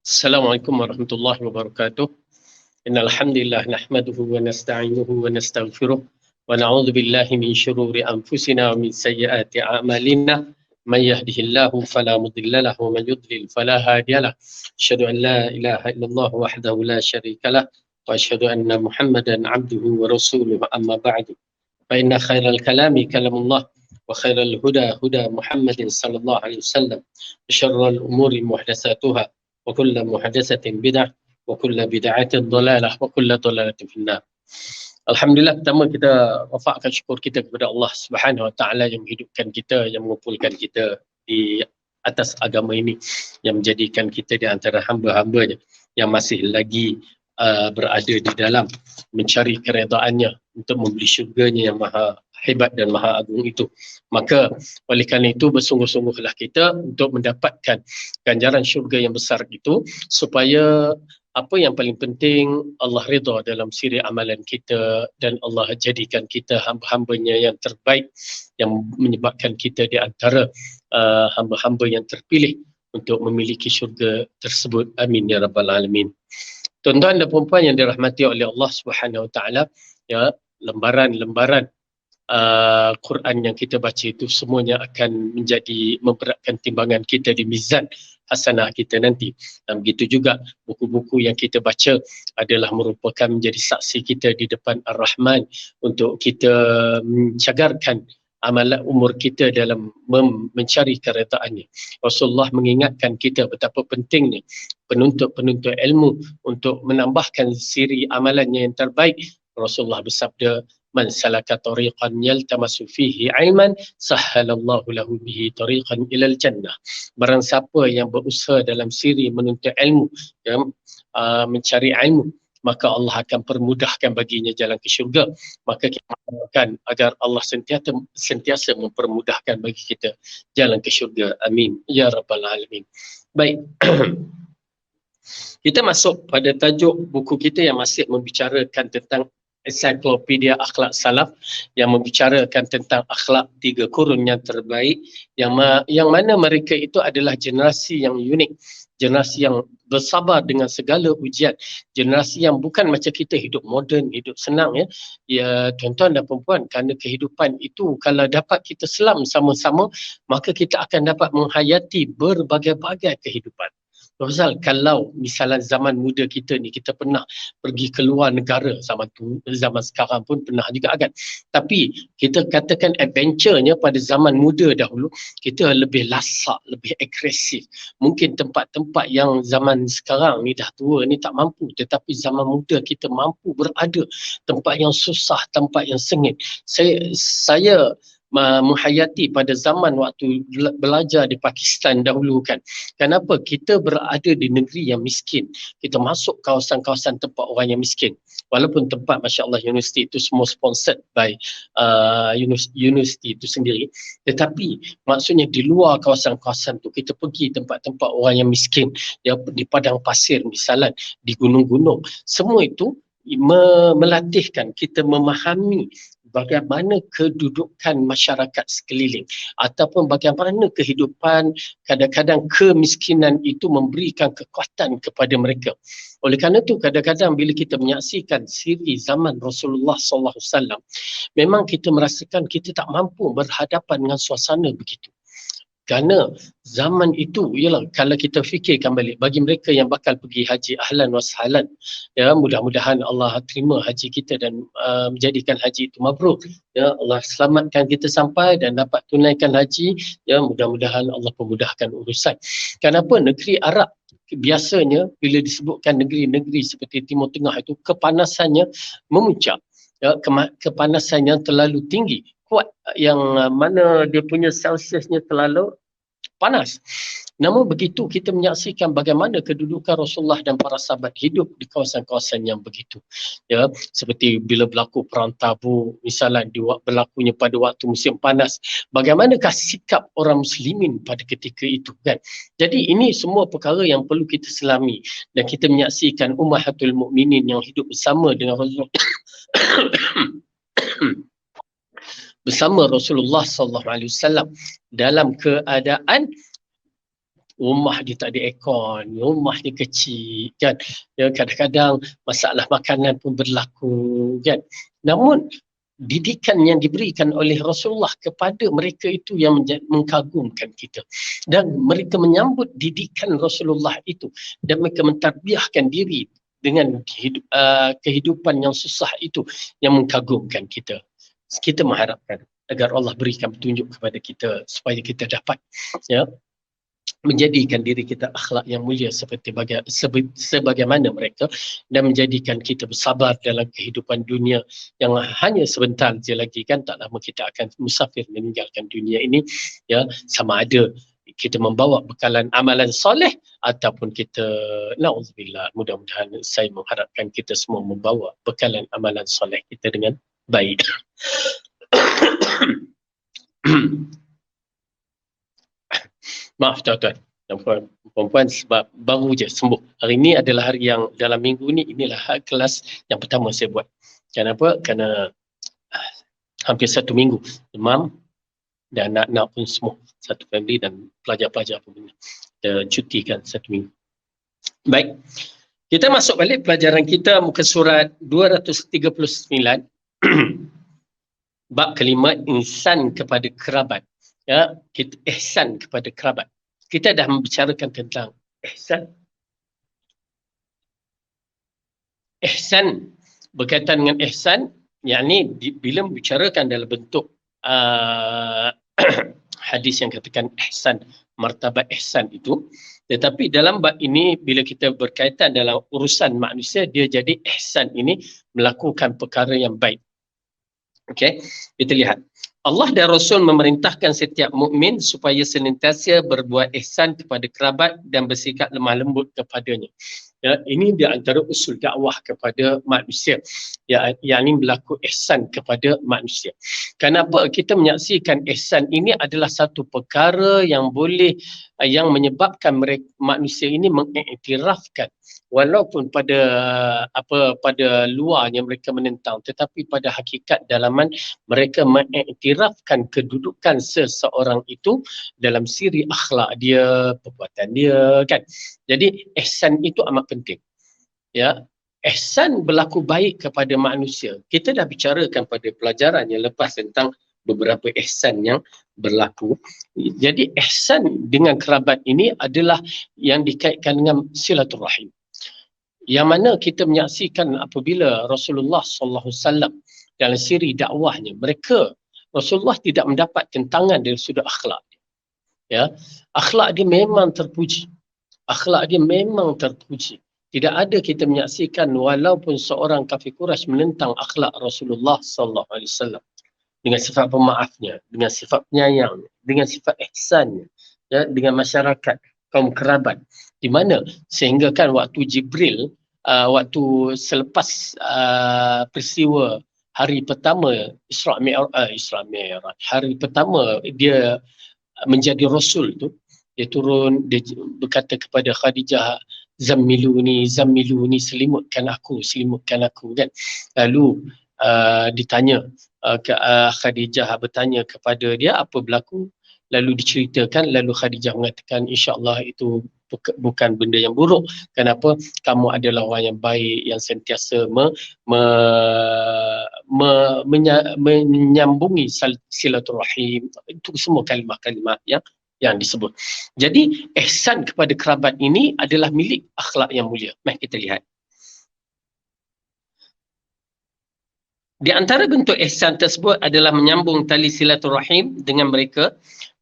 Assalamualaikum warahmatullahi wabarakatuh. Innal hamdalillah nahmaduhu wa nasta'inuhu wa nastaghfiruh wa na'udzu billahi min shururi anfusina wa min sayyiati a'malina. May yahdihillahu fala mudilla lahu wa man yudlil fala hadiyalah. Asyhadu an la ilaha illallah wahdahu la syarikalah wa asyhadu anna Muhammadan 'abduhu wa rasuluhu amma ba'du. Fa inna khairal kalami kalamullah wa khairal huda huda Muhammadin sallallahu alaihi wasallam. Wa syarrul umuri muhdatsatuha wa kullu muhdatsatin bid'ah wa kullu bid'atin dhalalah wa kullu dhalalatin finnar. Alhamdulillah, pertama kita wafakkan syukur kita kepada Allah Subhanahu Wa Taala yang menghidupkan kita, yang mengumpulkan kita di atas agama ini, yang menjadikan kita di antara hamba-hambanya yang masih lagi berada di dalam mencari keredaannya untuk membeli syurganya yang maha hebat dan maha agung itu. Maka oleh kerana itu bersungguh-sungguhlah kita untuk mendapatkan ganjaran syurga yang besar itu, supaya apa yang paling penting Allah redha dalam siri amalan kita dan Allah jadikan kita hamba-hambanya yang terbaik, yang menyebabkan kita di antara hamba-hamba yang terpilih untuk memiliki syurga tersebut. Amin ya rabbal alamin. Tuan-tuan dan puan-puan yang dirahmati oleh Allah Subhanahu Wa Taala, ya, lembaran-lembaran Quran yang kita baca itu semuanya akan menjadi memberatkan timbangan kita di mizan hasanah kita nanti. Dan begitu juga buku-buku yang kita baca adalah merupakan menjadi saksi kita di depan Ar-Rahman untuk kita mencagarkan amalan umur kita dalam mencari keredaannya. Rasulullah mengingatkan kita betapa pentingnya penuntut-penuntut ilmu untuk menambahkan siri amalannya yang terbaik. Rasulullah bersabda, man salaka tariqan yaltamasu fihi ilman sahhalallahu lahu bihi tariqan ilal jannah. Barang siapa yang berusaha dalam siri menuntut ilmu, ya, mencari ilmu, maka Allah akan permudahkan baginya jalan ke syurga. Maka kita harapkan agar Allah sentiasa mempermudahkan bagi kita jalan ke syurga. Amin ya rabbal alamin. Baik. Kita masuk pada tajuk buku kita yang masih membicarakan tentang ensiklopedia akhlak salaf, yang membicarakan tentang akhlak 3 kurun yang terbaik, yang mana mereka itu adalah generasi yang unik, generasi yang bersabar dengan segala ujian, generasi yang bukan macam kita hidup moden, hidup senang, ya. Ya, tuan-tuan dan puan-puan, kerana kehidupan itu kalau dapat kita selam sama-sama, maka kita akan dapat menghayati berbagai-bagai kehidupan. Rozal, kalau misalnya zaman muda kita ni, kita pernah pergi keluar negara, zaman sekarang pun pernah juga kan. Tapi kita katakan adventure-nya pada zaman muda dahulu, kita lebih lasak, lebih agresif. Mungkin tempat-tempat yang zaman sekarang ni dah tua ni tak mampu, tetapi zaman muda kita mampu berada tempat yang susah, tempat yang sengit. Saya menghayati pada zaman waktu belajar di Pakistan dahulu kan. Kenapa? Kita berada di negeri yang miskin. Kita masuk kawasan-kawasan tempat orang yang miskin. Walaupun tempat, Masya Allah, universiti itu semua sponsored by universiti itu sendiri. Tetapi maksudnya di luar kawasan-kawasan tu, kita pergi tempat-tempat orang yang miskin, ya, di padang pasir misalnya, di gunung-gunung. Semua itu melatihkan kita memahami bagaimana kedudukan masyarakat sekeliling, ataupun bagaimana kehidupan, kadang-kadang kemiskinan itu memberikan kekuatan kepada mereka. Oleh kerana itu, kadang-kadang bila kita menyaksikan siri zaman Rasulullah SAW, memang kita merasakan kita tak mampu berhadapan dengan suasana begitu. Kerana zaman itu, ialah kalau kita fikirkan balik, bagi mereka yang bakal pergi haji, ahlan wa sahlan, ya, mudah-mudahan Allah terima haji kita dan menjadikan haji itu mabrur, ya, Allah selamatkan kita sampai dan dapat tunaikan haji, ya, mudah-mudahan Allah pemudahkan urusan. Kenapa negeri Arab biasanya bila disebutkan negeri-negeri seperti Timur Tengah itu, kepanasannya memuncak, ya, kepanasan yang terlalu tinggi, kuat, yang mana dia punya Celsiusnya terlalu panas. Namun begitu kita menyaksikan bagaimana kedudukan Rasulullah dan para sahabat hidup di kawasan-kawasan yang begitu. Ya, seperti bila berlaku perang Tabuk, misalnya berlakunya pada waktu musim panas, bagaimanakah sikap orang muslimin pada ketika itu kan. Jadi ini semua perkara yang perlu kita selami, dan kita menyaksikan ummahatul mukminin yang hidup bersama dengan Rasulullah bersama Rasulullah SAW dalam keadaan rumah dia tak ada aircon, rumah dia kecil kan. Ya, kadang-kadang masalah makanan pun berlaku kan. Namun didikan yang diberikan oleh Rasulullah kepada mereka itu yang mengagumkan kita, dan mereka menyambut didikan Rasulullah itu, dan mereka mentarbiyahkan diri dengan kehidupan yang susah itu yang mengagumkan kita. Kita mengharapkan agar Allah berikan petunjuk kepada kita supaya kita dapat ya menjadikan diri kita akhlak yang mulia seperti sebagaimana mereka, dan menjadikan kita bersabar dalam kehidupan dunia yang hanya sebentar je lagi kan, tak lama kita akan musafir meninggalkan dunia ini ya, sama ada kita membawa bekalan amalan soleh ataupun kita, na'udzubillah, mudah-mudahan saya mengharapkan kita semua membawa bekalan amalan soleh kita dengan baik. Maaf tuan-tuan dan puan-puan sebab baru je sembuh. Hari ini adalah hari yang dalam minggu ni, inilah kelas yang pertama saya buat. Kenapa? Kerana hampir 1 minggu demam dan anak-anak pun semua, satu family dan pelajar-pelajar pun kita cutikan 1 minggu. Baik, kita masuk balik pelajaran kita, muka surat 239 bab kelima, ihsan kepada kerabat. Ya, kita ihsan kepada kerabat. Kita dah membicarakan tentang ihsan. Ihsan berkaitan dengan ihsan, yakni bila membicarakan dalam bentuk hadis yang katakan ihsan, martabat ihsan itu, tetapi dalam bab ini bila kita berkaitan dalam urusan manusia, dia jadi ihsan ini melakukan perkara yang baik. Okey, kita lihat. Allah dan Rasul memerintahkan setiap mukmin supaya senantiasa berbuat ihsan kepada kerabat dan bersikap lemah lembut kepadanya. Ya, ini di antara usul dakwah kepada manusia. Ya, yang ini berlaku ihsan kepada manusia. Kenapa kita menyaksikan ihsan ini adalah satu perkara yang boleh, yang menyebabkan manusia ini mengiktirafkan, walaupun pada pada luarnya mereka menentang, tetapi pada hakikat dalaman mereka mengiktirafkan kedudukan seseorang itu dalam siri akhlak dia, perbuatan dia kan. Jadi ihsan itu amat penting. Ya, ihsan berlaku baik kepada manusia. Kita dah bicarakan pada pelajaran yang lepas tentang beberapa ihsan yang berlaku. Jadi ihsan dengan kerabat ini adalah yang dikaitkan dengan silaturahim. Yang mana kita menyaksikan apabila Rasulullah sallallahu alaihi wasallam dalam siri dakwahnya, Rasulullah tidak mendapat tentangan dari sudut akhlak. Ya, akhlak dia memang terpuji. Akhlak dia memang terpuji. Tidak ada kita menyaksikan walaupun seorang kafir Quraisy menentang akhlak Rasulullah sallallahu alaihi wasallam dengan sifat pemaafnya, dengan sifat penyayangnya, dengan sifat ihsannya, ya, dengan masyarakat, kaum kerabat. Di mana sehingga kan waktu Jibril, waktu selepas peristiwa hari pertama Isra' Mi'raj, hari pertama dia menjadi Rasul tu, dia turun, dia berkata kepada Khadijah, zammiluni, selimutkan aku kan. Lalu ditanya, Khadijah bertanya kepada dia apa berlaku, lalu diceritakan, lalu Khadijah mengatakan insya-Allah itu bukan benda yang buruk. Kenapa? Kamu adalah orang yang baik, yang sentiasa menyambungi silaturahim. Itu semua kalimah-kalimah yang disebut. Jadi ihsan kepada kerabat ini adalah milik akhlak yang mulia. Mari kita lihat. Di antara bentuk ihsan tersebut adalah menyambung tali silaturahim dengan mereka,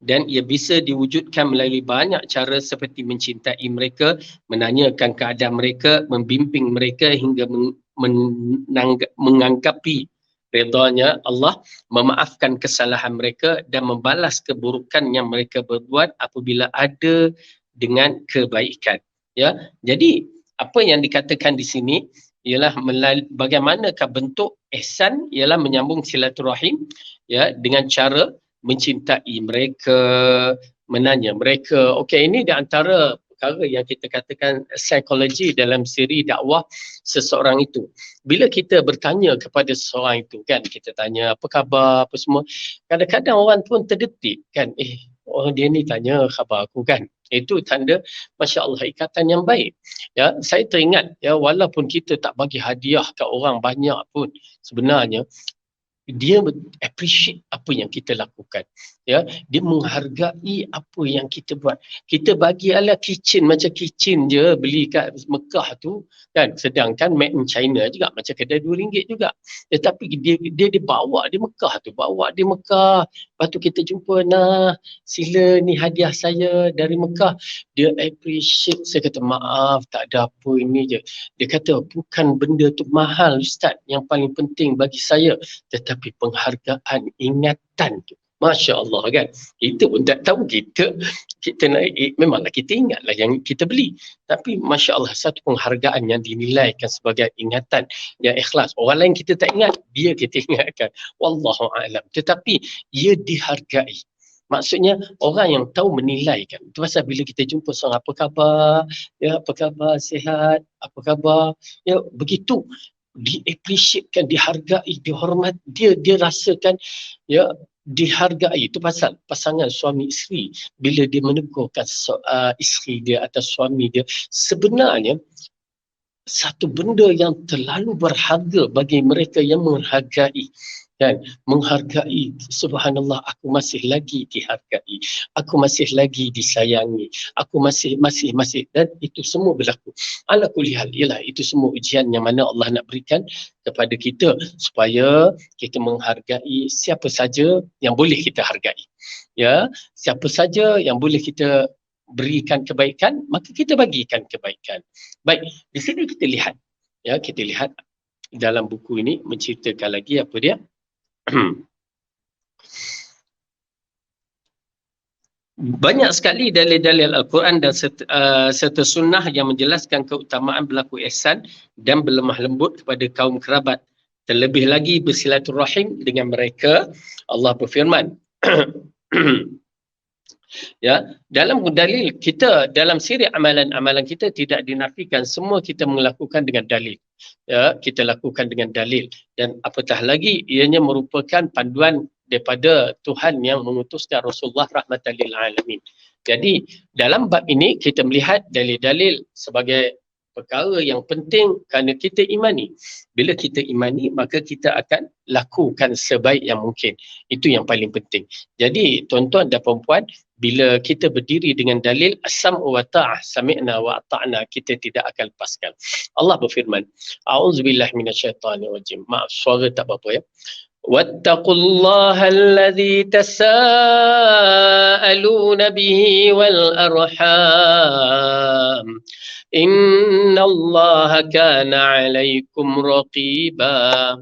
dan ia bisa diwujudkan melalui banyak cara seperti mencintai mereka, menanyakan keadaan mereka, membimbing mereka hingga mengangkapi redanya Allah, memaafkan kesalahan mereka dan membalas keburukan yang mereka berbuat apabila ada dengan kebaikan. Ya, jadi apa yang dikatakan di sini ialah bagaimanakah bentuk ihsan, ialah menyambung silaturahim ya dengan cara mencintai mereka, menanya mereka. Okey, ini di antara perkara yang kita katakan psikologi dalam siri dakwah seseorang itu. Bila kita bertanya kepada seseorang itu kan, kita tanya apa khabar, apa semua, kadang-kadang orang pun terdetik kan, orang dia ni tanya khabar aku kan. Itu tanda Masya Allah ikatan yang baik. Ya, saya teringat ya, walaupun kita tak bagi hadiah ke orang banyak pun, sebenarnya dia appreciate apa yang kita lakukan, ya, dia menghargai apa yang kita buat. Kita bagi ala kitchen macam kitchen je beli kat Mekah tu kan, sedangkan made in China juga macam kedai RM2 juga, tetapi dia bawa di Mekah tu, bawa di Mekah, lepas tu kita jumpa, nah sila ni hadiah saya dari Mekah. Dia appreciate. Saya kata maaf tak ada apa, ini je. Dia kata bukan benda tu mahal Ustaz, yang paling penting bagi saya tetapi penghargaan, ingatan tu. Masya Allah kan. Kita pun tak tahu, kita nak, memanglah kita ingatlah yang kita beli. Tapi Masya Allah, satu penghargaan yang dinilaikan sebagai ingatan yang ikhlas. Orang lain kita tak ingat, dia kita ingatkan. Wallahu'alam. Tetapi ia dihargai. Maksudnya orang yang tahu menilaikan. Itu pasal bila kita jumpa seorang, apa khabar? Ya, apa khabar? Sihat? Apa khabar? Ya, begitu diappreciatekan, dihargai, dihormat, dia rasakan ya dihargai. Itu pasal pasangan suami isteri bila dia menegurkan isteri dia atau suami dia, sebenarnya satu benda yang terlalu berharga bagi mereka yang menghargai dan menghargai. Subhanallah, aku masih lagi dihargai, aku masih lagi disayangi, aku masih dan itu semua berlaku. Ala kulli hal, ialah itu semua ujian yang mana Allah nak berikan kepada kita supaya kita menghargai siapa saja yang boleh kita hargai. Ya, siapa saja yang boleh kita berikan kebaikan, maka kita bagikan kebaikan. Baik, di sini kita lihat, ya, kita lihat dalam buku ini menceritakan lagi apa dia. Banyak sekali dalil-dalil Al-Quran dan serta sunnah yang menjelaskan keutamaan berlaku ihsan dan berlemah lembut kepada kaum kerabat. Terlebih lagi bersilaturahim dengan mereka. Allah berfirman, ya, dalam dalil kita, dalam siri amalan-amalan kita tidak dinafikan, semua kita melakukan dengan dalil. Ya, kita lakukan dengan dalil, dan apatah lagi ianya merupakan panduan daripada Tuhan yang mengutuskan Rasulullah rahmatan lil alamin. Jadi dalam bab ini kita melihat dalil-dalil sebagai perkara yang penting kerana kita imani. Bila kita imani, maka kita akan lakukan sebaik yang mungkin. Itu yang paling penting. Jadi tuan-tuan dan puan-puan, bila kita berdiri dengan dalil as-sam'u wa ta'ah, sami'na wa ata'na, kita tidak akan lepaskan. Allah berfirman, a'udzubillahi minasyaitanirrajim. Maaf, suara tak apa-apa ya. Wattaqullaha alladhi tasaaluna bihi wal arham. Innallaha kana 'alaikum raqiba.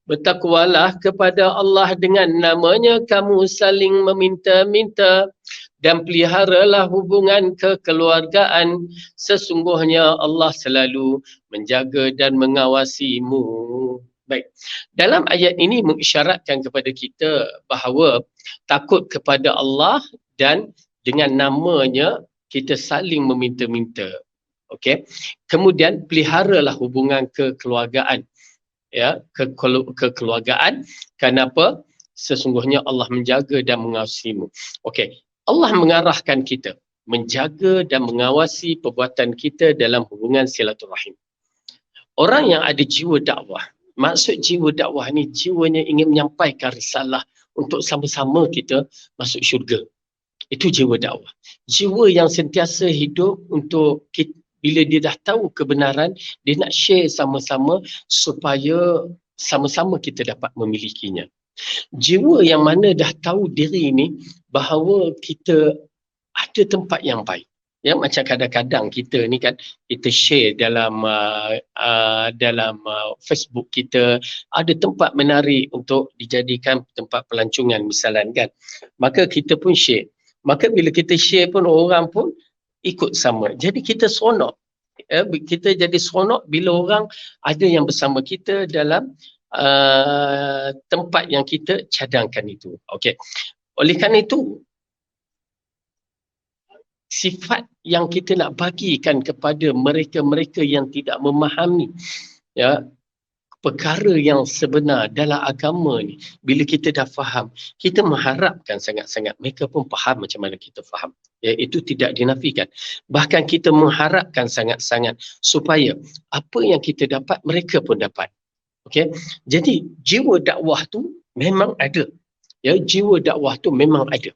Bertakwalah kepada Allah dengan namanya kamu saling meminta-minta, dan peliharalah hubungan kekeluargaan. Sesungguhnya Allah selalu menjaga dan mengawasimu. Baik. Dalam ayat ini mengisyaratkan kepada kita bahawa takut kepada Allah dan dengan namanya kita saling meminta-minta. Okey. Kemudian peliharalah hubungan kekeluargaan. Ya, kekeluargaan. Kenapa? Sesungguhnya Allah menjaga dan mengawasimu. Okey. Allah mengarahkan kita menjaga dan mengawasi perbuatan kita dalam hubungan silaturahim. Orang yang ada jiwa dakwah, maksud jiwa dakwah ni jiwanya ingin menyampaikan risalah untuk sama-sama kita masuk syurga. Itu jiwa dakwah. Jiwa yang sentiasa hidup untuk kita, bila dia dah tahu kebenaran, dia nak share sama-sama supaya sama-sama kita dapat memilikinya. Jiwa yang mana dah tahu diri ni bahawa kita ada tempat yang baik. Ya, macam kadang-kadang kita ni kan, kita share dalam Facebook kita, ada tempat menarik untuk dijadikan tempat pelancongan misalnya kan. Maka kita pun share. Maka bila kita share pun orang pun ikut sama. Jadi kita seronok. Kita jadi seronok bila orang ada yang bersama kita dalam tempat yang kita cadangkan itu. Okey. Oleh kerana itu, sifat yang kita nak bagikan kepada mereka-mereka yang tidak memahami ya perkara yang sebenar dalam agama ni, bila kita dah faham, kita mengharapkan sangat-sangat mereka pun faham macam mana kita faham. Ya, itu tidak dinafikan. Bahkan kita mengharapkan sangat-sangat supaya apa yang kita dapat mereka pun dapat. Okey. Jadi jiwa dakwah tu memang ada. Ya, jiwa dakwah tu memang ada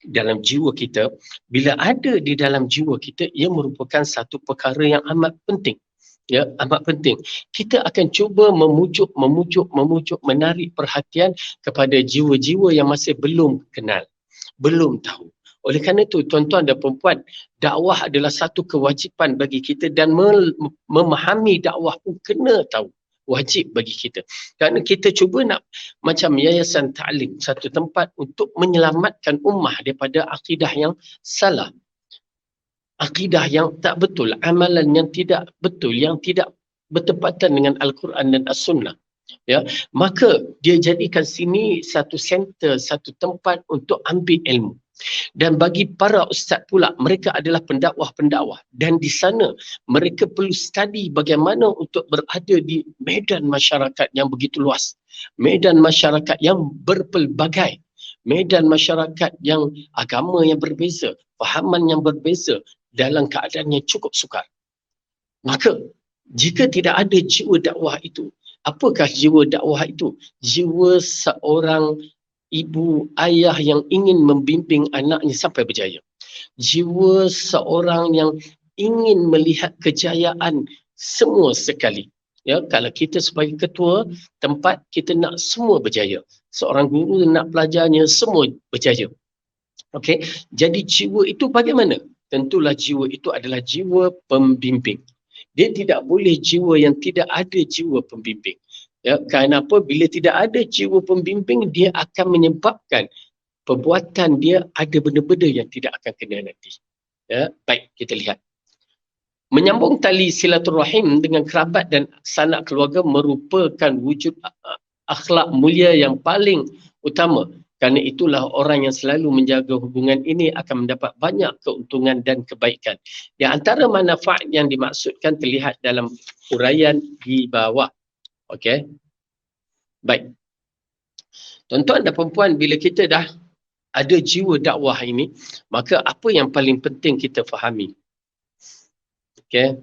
dalam jiwa kita. Bila ada di dalam jiwa kita, ia merupakan satu perkara yang amat penting. Ya, amat penting. Kita akan cuba memujuk, menarik perhatian kepada jiwa-jiwa yang masih belum kenal, belum tahu. Oleh kerana itu, tuan-tuan dan perempuan, dakwah adalah satu kewajipan bagi kita dan memahami dakwah pun kena tahu. Wajib bagi kita. Kerana kita cuba nak macam yayasan ta'lim, satu tempat untuk menyelamatkan ummah daripada akidah yang salah. Akidah yang tak betul, amalan yang tidak betul, yang tidak bertepatan dengan Al-Quran dan As-Sunnah. Ya, maka dia jadikan sini satu center, satu tempat untuk ambil ilmu. Dan bagi para ustaz pula, mereka adalah pendakwah-pendakwah, dan di sana mereka perlu study bagaimana untuk berada di medan masyarakat yang begitu luas, medan masyarakat yang berpelbagai, medan masyarakat yang agama yang berbeza, fahaman yang berbeza, dalam keadaan yang cukup sukar. Maka jika tidak ada jiwa dakwah itu, apakah jiwa dakwah itu? Jiwa seorang ibu ayah yang ingin membimbing anaknya sampai berjaya. Jiwa seorang yang ingin melihat kejayaan semua sekali. Ya, kalau kita sebagai ketua tempat, kita nak semua berjaya. Seorang guru nak pelajarnya semua berjaya. Okey, jadi jiwa itu bagaimana? Tentulah jiwa itu adalah jiwa pembimbing. Dia tidak boleh jiwa yang tidak ada jiwa pembimbing. Ya, kenapa? Bila tidak ada jiwa pembimbing, dia akan menyebabkan perbuatan dia ada benda-benda yang tidak akan kena nanti. Ya, baik, kita lihat. Menyambung tali silaturahim dengan kerabat dan sanak keluarga merupakan wujud akhlak mulia yang paling utama. Kerana itulah orang yang selalu menjaga hubungan ini akan mendapat banyak keuntungan dan kebaikan. Di antara manfaat yang dimaksudkan terlihat dalam huraian di bawah. Okey. Baik. Tuan-tuan dan perempuan, bila kita dah ada jiwa dakwah ini, maka apa yang paling penting kita fahami? Okey.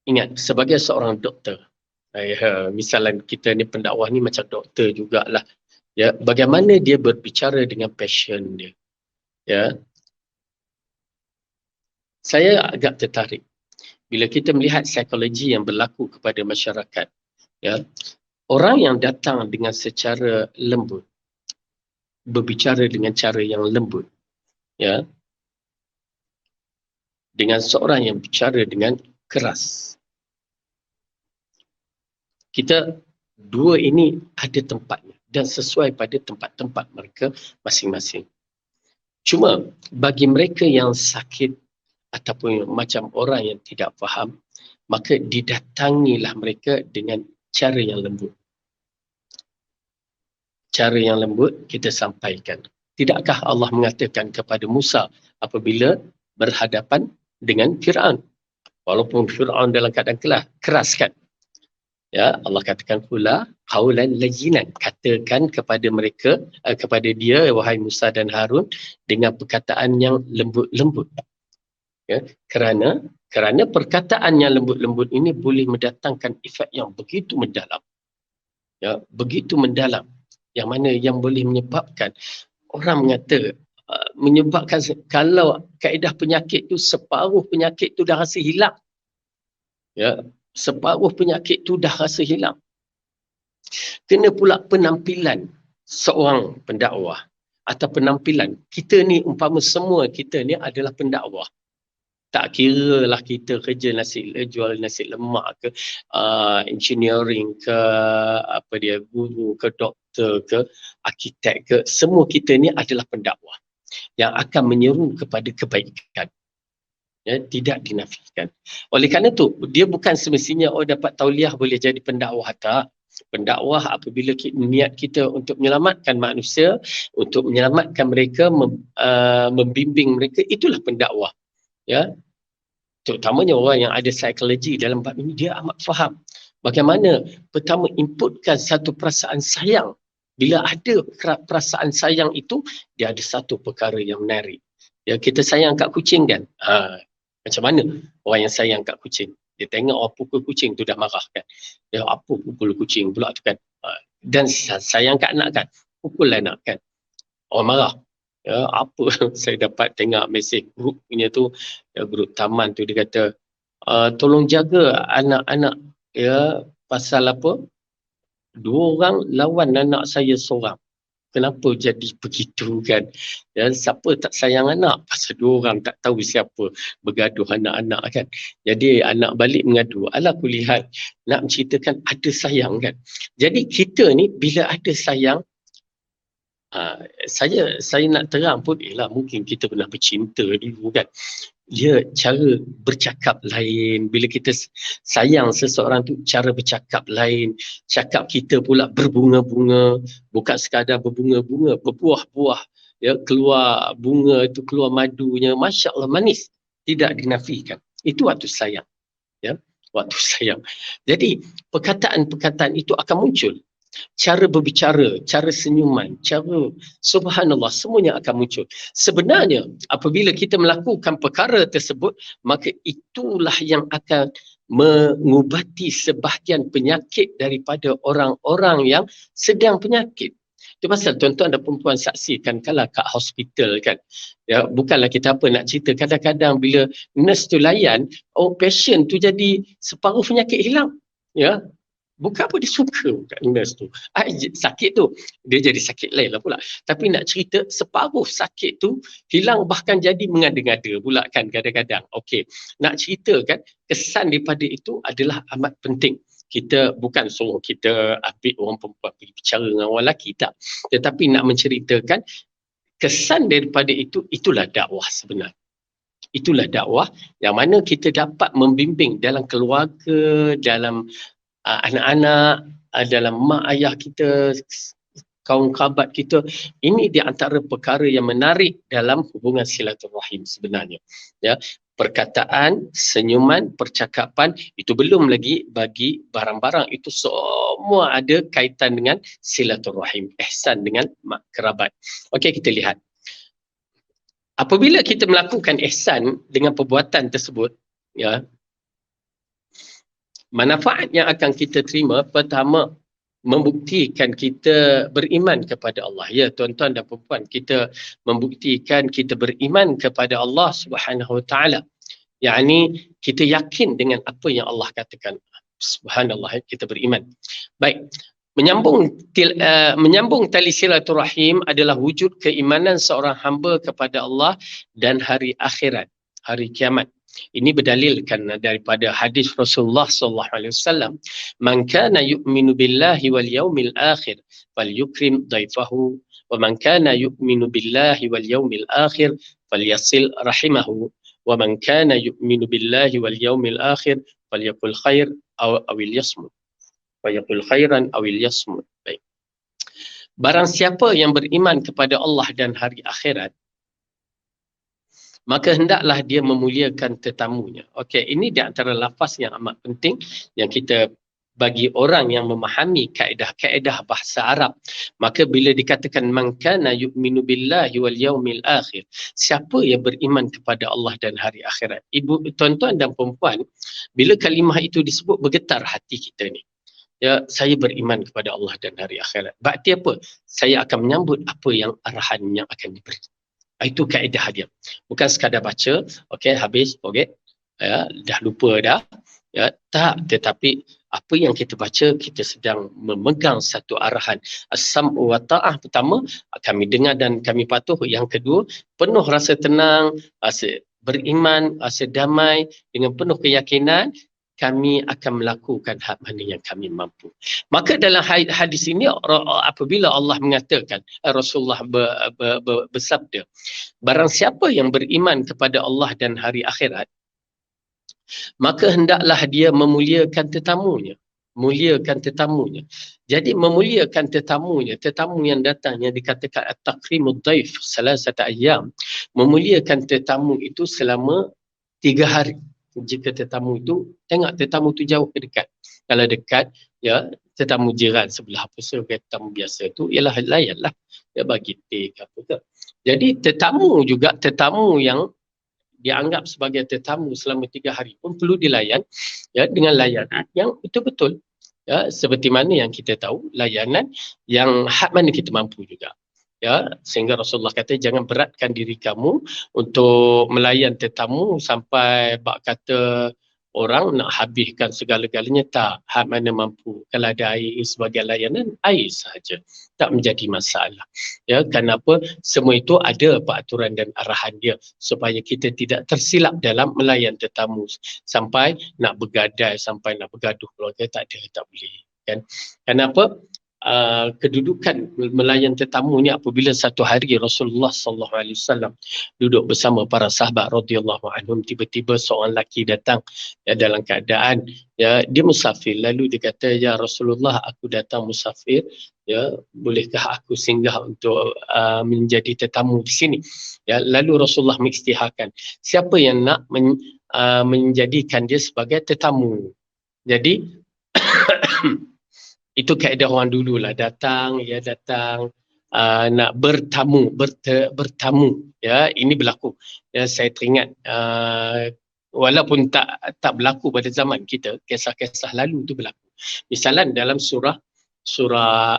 Ingat, sebagai seorang doktor, misalnya kita ni pendakwah ni macam doktor jugalah. Ya, bagaimana dia berbicara dengan passion dia. Ya. Saya agak tertarik bila kita melihat psikologi yang berlaku kepada masyarakat. Ya. Orang yang datang dengan secara lembut, berbicara dengan cara yang lembut, ya, dengan seorang yang bicara dengan keras. Kita dua ini ada tempatnya dan sesuai pada tempat-tempat mereka masing-masing. Cuma bagi mereka yang sakit ataupun macam orang yang tidak faham, maka didatangilah mereka dengan cara yang lembut. Cara yang lembut kita sampaikan. Tidakkah Allah mengatakan kepada Musa apabila berhadapan dengan Fir'aun? Walaupun Fir'aun dalam keadaan keras kan. Ya, Allah katakan pula qaulan layyinan, katakan kepada mereka, kepada dia wahai Musa dan Harun dengan perkataan yang lembut-lembut. Ya, kerana perkataan yang lembut-lembut ini boleh mendatangkan efek yang begitu mendalam. Ya, begitu mendalam. Yang mana yang boleh menyebabkan orang mengata menyebabkan kalau kaedah penyakit tu separuh penyakit tu dah rasa hilang. Ya, separuh penyakit tu dah rasa hilang. Kena pula penampilan seorang pendakwah atau penampilan kita ni, umpama semua kita ni adalah pendakwah. Tak kira lah kita kerja jual nasi lemak ke, engineering ke, apa dia, guru ke, doktor ke, arkitek ke, semua kita ni adalah pendakwah yang akan menyeru kepada kebaikan. Ya, tidak dinafikan. Oleh kerana itu, dia bukan semestinya dapat tauliah boleh jadi pendakwah. Tak. Pendakwah apabila niat kita untuk menyelamatkan manusia, untuk menyelamatkan mereka, membimbing mereka, itulah pendakwah. Ya, terutamanya orang yang ada psikologi dalam bab ini, dia amat faham bagaimana pertama inputkan satu perasaan sayang. Bila ada perasaan sayang itu, dia ada satu perkara yang menarik. Ya, kita sayang kat kucing kan. Macam mana orang yang sayang kat kucing? Dia tengok orang pukul kucing tu dah marah kan. Dia apa pukul kucing pula tu kan. Dan sayang kat anak kan. Pukul anak kan. Orang marah. Ya, apa saya dapat tengok mesej grup punya tu, ya, grup taman tu dia kata, tolong jaga anak-anak, ya, pasal apa? 2 orang lawan anak saya seorang. Kenapa jadi begitu kan? Dan siapa tak sayang anak? Pasal 2 orang tak tahu siapa bergaduh anak-anak kan. Jadi anak balik mengadu. Alah aku lihat nak menceritakan ada sayang kan. Jadi kita ni bila ada sayang, saya nak terang pun, mungkin kita pernah bercinta dulu kan. Dia cara bercakap lain. Bila kita sayang seseorang tu, cara bercakap lain. Cakap kita pula berbunga-bunga. Bukan sekadar berbunga-bunga, berbuah-buah. Ya, keluar bunga itu, keluar madunya. Masya Allah, manis. Tidak dinafikan. Itu waktu sayang. Ya, waktu sayang. Jadi, perkataan-perkataan itu akan muncul. Cara berbicara, cara senyuman, cara subhanallah, semuanya akan muncul. Sebenarnya apabila kita melakukan perkara tersebut, maka itulah yang akan mengubati sebahagian penyakit daripada orang-orang yang sedang penyakit. Itu pasal tuan-tuan dan perempuan saksikan kalau kat hospital kan, ya, bukanlah kita apa nak cerita, kadang-kadang bila nurse tu layan, patient tu jadi separuh penyakit hilang. Ya, bukan apa dia suka kat nurse tu. Sakit tu, dia jadi sakit lain lah pula. Tapi nak cerita, separuh sakit tu hilang, bahkan jadi mengada-ngada pula kan kadang-kadang. Okey, nak cerita kan, kesan daripada itu adalah amat penting. Kita bukan suruh kita ambil orang perempuan pergi bicara dengan orang lelaki, tak. Tetapi nak menceritakan kesan daripada itu, itulah dakwah sebenarnya. Itulah dakwah yang mana kita dapat membimbing dalam keluarga, dalam anak-anak, dalam mak ayah kita, kaum kerabat kita. Ini di antara perkara yang menarik dalam hubungan silaturahim sebenarnya. Ya, perkataan, senyuman, percakapan, itu belum lagi bagi barang-barang, itu semua ada kaitan dengan silaturahim, ihsan dengan mak kerabat. Okey, kita lihat. Apabila kita melakukan ihsan dengan perbuatan tersebut, ya, manfaat yang akan kita terima, pertama, membuktikan kita beriman kepada Allah. Ya, tuan-tuan dan puan-puan, kita membuktikan kita beriman kepada Allah Subhanahu Wa Taala. Yakni kita yakin dengan apa yang Allah katakan. Subhanallah, kita beriman. Baik, menyambung tali silaturahim adalah wujud keimanan seorang hamba kepada Allah dan hari akhirat, hari kiamat. Ini berdalilkan daripada hadis Rasulullah sallallahu alaihi wasallam, "Man kana yu'minu billahi wal yawmil akhir falyukrim dhaifahu wa man kana yu'minu billahi wal yawmil akhir falyasil rahimahu wa man kana yu'minu billahi wal yawmil akhir falyaqul khair aw liyasmut." Falyaqul khairan aw liyasmut. Baik. Barang siapa yang beriman kepada Allah dan hari akhirat, maka hendaklah dia memuliakan tetamunya. Okey, ini di antara lafaz yang amat penting yang kita bagi orang yang memahami kaedah-kaedah bahasa Arab. Maka bila dikatakan man kana yu'minu billahi wal yaumil akhir, siapa yang beriman kepada Allah dan hari akhirat. Ibu, tuan-tuan dan puan-puan, bila kalimah itu disebut, bergetar hati kita ni. Ya, saya beriman kepada Allah dan hari akhirat. Berarti apa? Saya akan menyambut apa yang arahan yang akan diberi. Itu kaedah dia. Bukan sekadar baca, okey, habis, okey, ya, dah lupa dah. Ya, tak, tetapi apa yang kita baca, kita sedang memegang satu arahan. As-sam'u wa ta'ah, pertama, kami dengar dan kami patuh. Yang kedua, penuh rasa tenang, rasa beriman, rasa damai, dengan penuh keyakinan, kami akan melakukan hak mana yang kami mampu. Maka dalam hadis ini, apabila Allah mengatakan, Rasulullah bersabda, barang siapa yang beriman kepada Allah dan hari akhirat, maka hendaklah dia memuliakan tetamunya. Muliakan tetamunya. Jadi memuliakan tetamunya, tetamu yang datang, yang dikatakan at-takrimud daif salasata ayyam, memuliakan tetamu itu selama 3 hari. Jika tetamu itu, tengok tetamu itu jauh ke dekat. Kalau dekat, ya, tetamu jiran sebelah apa, tetamu biasa tu, ialah layanlah. Ya, bagi teh ke apa ke. Jadi tetamu yang dianggap sebagai tetamu selama 3 hari pun perlu dilayan ya dengan layanan yang betul-betul. Ya, seperti mana yang kita tahu, layanan yang hak mana kita mampu juga. Ya, sehingga Rasulullah kata jangan beratkan diri kamu untuk melayan tetamu sampai bak kata orang nak habiskan segala-galanya. Tak, hak mana mampu. Kalau ada air sebagai layanan, air sahaja. Tak menjadi masalah. Ya, kenapa? Semua itu ada peraturan dan arahan dia supaya kita tidak tersilap dalam melayan tetamu sampai nak bergadai, sampai nak bergaduh keluarga. Tak ada, tak boleh. Kan? Kenapa? Kedudukan melayan tetamu ni apabila satu hari Rasulullah sallallahu alaihi wasallam duduk bersama para sahabat radhiyallahu anhum, tiba-tiba seorang lelaki datang ya, dalam keadaan ya dia musafir, lalu dia kata, ya Rasulullah, aku datang musafir, ya bolehkah aku singgah untuk menjadi tetamu di sini. Ya, lalu Rasulullah mengisytiharkan siapa yang nak menjadikan dia sebagai tetamu. Jadi itu kaedah orang dulu lah, datang nak bertamu ya, ini berlaku ya. Saya teringat walaupun tak berlaku pada zaman kita, kisah-kisah lalu tu berlaku. Misalan dalam surah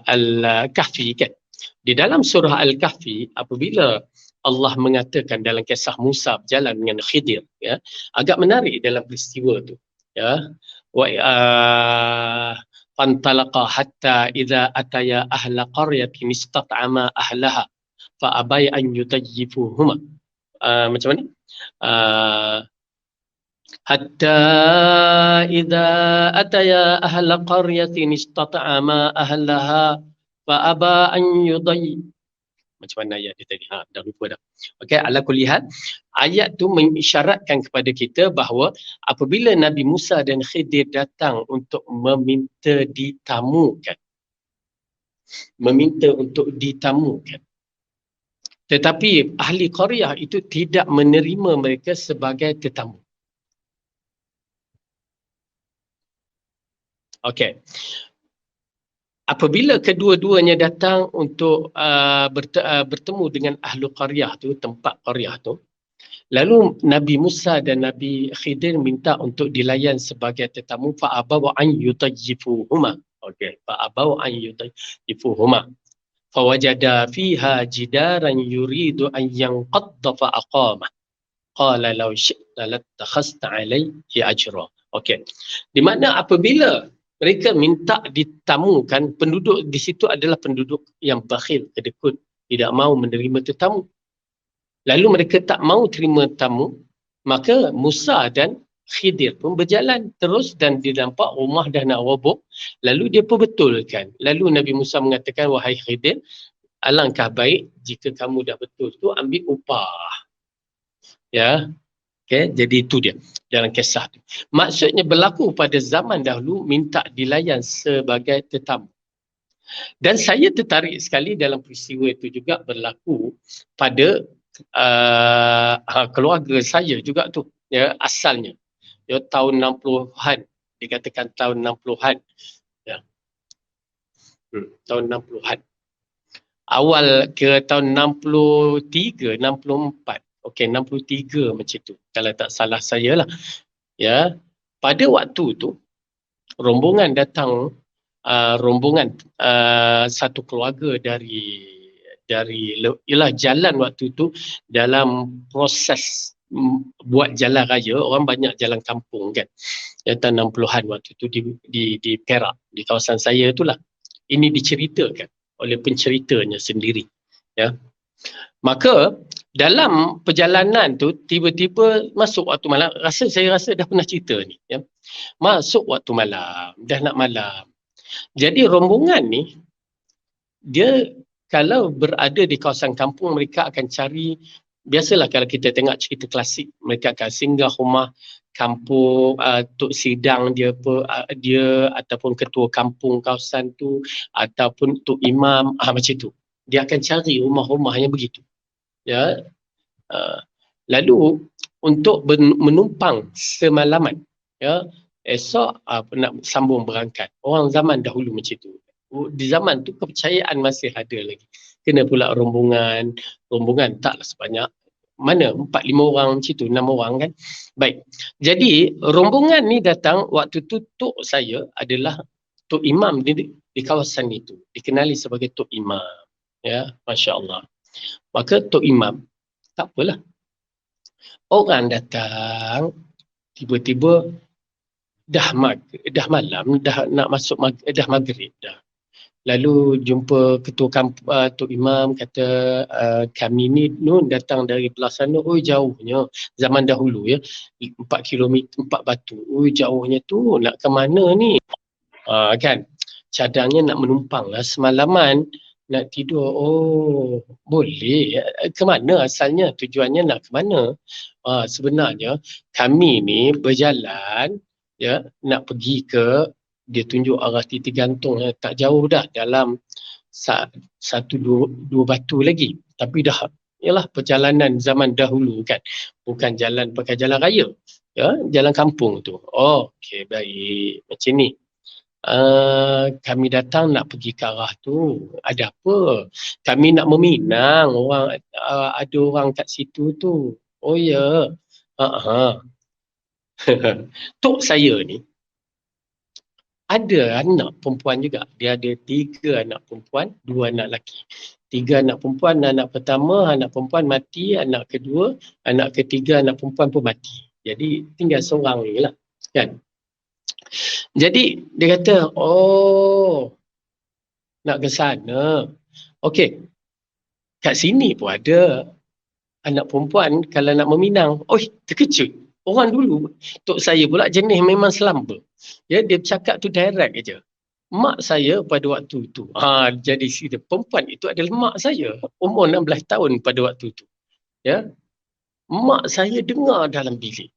Al-Kahfi kan, di dalam surah Al-Kahfi apabila Allah mengatakan dalam kisah Musa berjalan dengan Khidir, ya, agak menarik dalam peristiwa tu ya. فانطلقا حتى إذا أتيا أهل قرية استطعما أهلها فأبي أن يضيفوهما. macam mana? حتى إذا أتيا أهل قرية استطعما أهلها فأبى أن يضيفوهما. Macam mana ayat dia tadi? Dah lupa dah. Okey, ala kulli hal, ayat tu mengisyaratkan kepada kita bahawa apabila Nabi Musa dan Khidir datang untuk meminta untuk ditamukan, tetapi ahli qaryah itu tidak menerima mereka sebagai tetamu. Okey. Apabila kedua-duanya datang untuk bertemu dengan ahli qaryah tu, tempat qaryah tu, lalu Nabi Musa dan Nabi Khidir minta untuk dilayan sebagai tetamu, fa'abaw an yutayyifuhuma. Okey, fa'abaw an yutayyifuhuma. Fawajada fiha jidaran yuridu an yanqadda fa'aqamah. Qala law syi'ta lattakhasta alayhi ajra. Okey. Di mana apabila mereka minta ditamukan, penduduk di situ adalah penduduk yang bakhil, kedekut, tidak mahu menerima tetamu. Lalu mereka tak mahu terima tamu, maka Musa dan Khidir pun berjalan terus dan dia nampak rumah dah nak roboh, lalu dia pun betulkan. Lalu Nabi Musa mengatakan, wahai Khidir, alangkah baik jika kamu dah betul tu ambil upah. Ya. Okay, jadi itu dia dalam kisah tu. Maksudnya berlaku pada zaman dahulu minta dilayan sebagai tetamu. Dan saya tertarik sekali dalam peristiwa itu juga berlaku pada keluarga saya juga tu. Ya, asalnya. Ya, tahun 60-an. Dikatakan tahun 60-an. Ya. Tahun 60-an. Awal ke tahun 63, 64. Okey, 63 macam tu. Kalau tak salah saya lah. Ya, pada waktu tu rombongan datang, rombongan satu keluarga dari ialah jalan waktu tu dalam proses buat jalan raya, orang banyak jalan kampung kan. Ya, tahun 60-an waktu tu di Perak, di kawasan saya itulah. Ini diceritakan oleh penceritanya sendiri. Ya. Maka dalam perjalanan tu tiba-tiba masuk waktu malam, saya rasa dah pernah cerita ni ya. Masuk waktu malam, dah nak malam. Jadi rombongan ni dia kalau berada di kawasan kampung, mereka akan cari, biasalah kalau kita tengok cerita klasik, mereka akan singgah rumah kampung, tok sidang dia ataupun ketua kampung kawasan tu ataupun tok imam, macam tu. Dia akan cari rumah-rumah yang begitu. Ya, lalu untuk menumpang semalaman, ya, esok nak sambung berangkat. Orang zaman dahulu macam tu. Di zaman tu kepercayaan masih ada lagi. Kena pula rombongan taklah sebanyak, mana 4-5 orang macam tu, 6 orang kan. Baik, jadi rombongan ni datang waktu tu, tok saya adalah tok imam di kawasan itu, dikenali sebagai tok imam, ya, Masya Allah. Maka tok imam, tak apalah, orang datang tiba-tiba dah malam, dah nak masuk dah maghrib dah. Lalu jumpa ketua Tok Imam kata, kami ni Nun datang dari belah sana, oi jauhnya, zaman dahulu ya, 4 kilometer, 4 batu, oi jauhnya tu, nak ke mana ni? Kan, cadangnya nak menumpang lah semalaman, nak tidur. Oh, boleh. Ke mana asalnya? Tujuannya nak ke mana? Sebenarnya kami ni berjalan, ya, nak pergi ke, dia tunjuk arah titik gantung, tak jauh dah, dalam satu dua batu lagi, tapi dah, ialah perjalanan zaman dahulu kan, bukan jalan pakai jalan raya, ya, jalan kampung tu. Okey, baik, macam ni. Kami datang nak pergi ke arah tu, ada apa? Kami nak meminang orang, ada orang kat situ tu. Oh ya, tok saya ni ada anak perempuan juga. Dia ada 3 anak perempuan, 2 anak lelaki. 3 anak perempuan, anak pertama, anak perempuan mati, anak kedua, anak ketiga, anak perempuan pun mati. Jadi tinggal seorang ni lah, kan. Jadi dia kata, oh, nak ke sana. Okey, kat sini pun ada anak perempuan kalau nak meminang. Oi, terkejut. Orang dulu, tok saya pula jenis memang selamba. Ya, dia bercakap tu direct aja. Mak saya pada waktu tu, jadi sini perempuan itu adalah mak saya, umur 16 tahun pada waktu tu. Ya, mak saya dengar dalam bilik.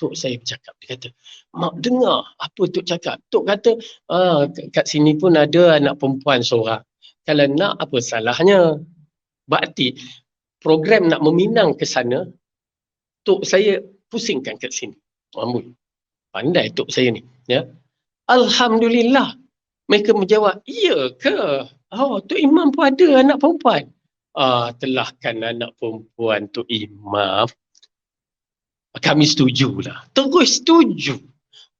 Tok saya bercakap, dia kata, mak dengar apa tok cakap. Tok kata, kat sini pun ada anak perempuan seorang. Kalau nak, apa salahnya? Berarti program nak meminang ke sana, tok saya pusingkan kat sini. Amboi, pandai tok saya ni, ya. Alhamdulillah, mereka menjawab, iya ke? Oh, Tok Imam pun ada anak perempuan. Telahkan anak perempuan Tok Imam. Kami setujulah. Terus setuju.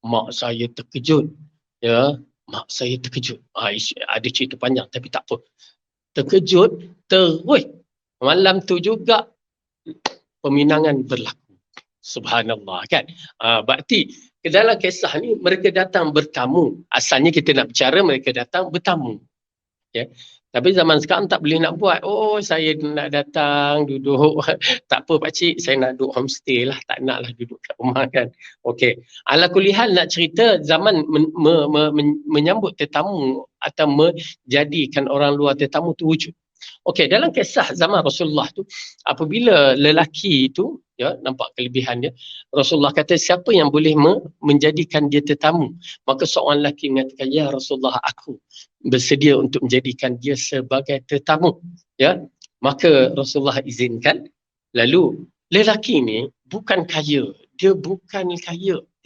Mak saya terkejut. Ya, mak saya terkejut. Ada cerita panjang tapi tak apa. Terkejut, terus malam tu juga peminangan berlaku. Subhanallah, kan. Berarti ke dalam kisah ni mereka datang bertamu. Asalnya kita nak bicara, mereka datang bertamu. Ya. Tapi zaman sekarang tak boleh nak buat. Oh, saya nak datang duduk. Tak apa pakcik, saya nak duduk homestay lah. Tak nak lah duduk kat rumah kan. Okey. Ala kulihal nak cerita zaman menyambut tetamu atau menjadikan orang luar tetamu tu wujud. Okey, dalam kisah zaman Rasulullah tu, apabila lelaki itu, ya, nampak kelebihan dia, Rasulullah kata siapa yang boleh menjadikan dia tetamu, maka seorang lelaki mengatakan, ya Rasulullah, aku bersedia untuk menjadikan dia sebagai tetamu, ya. Maka Rasulullah izinkan. Lalu lelaki ni bukan kaya, dia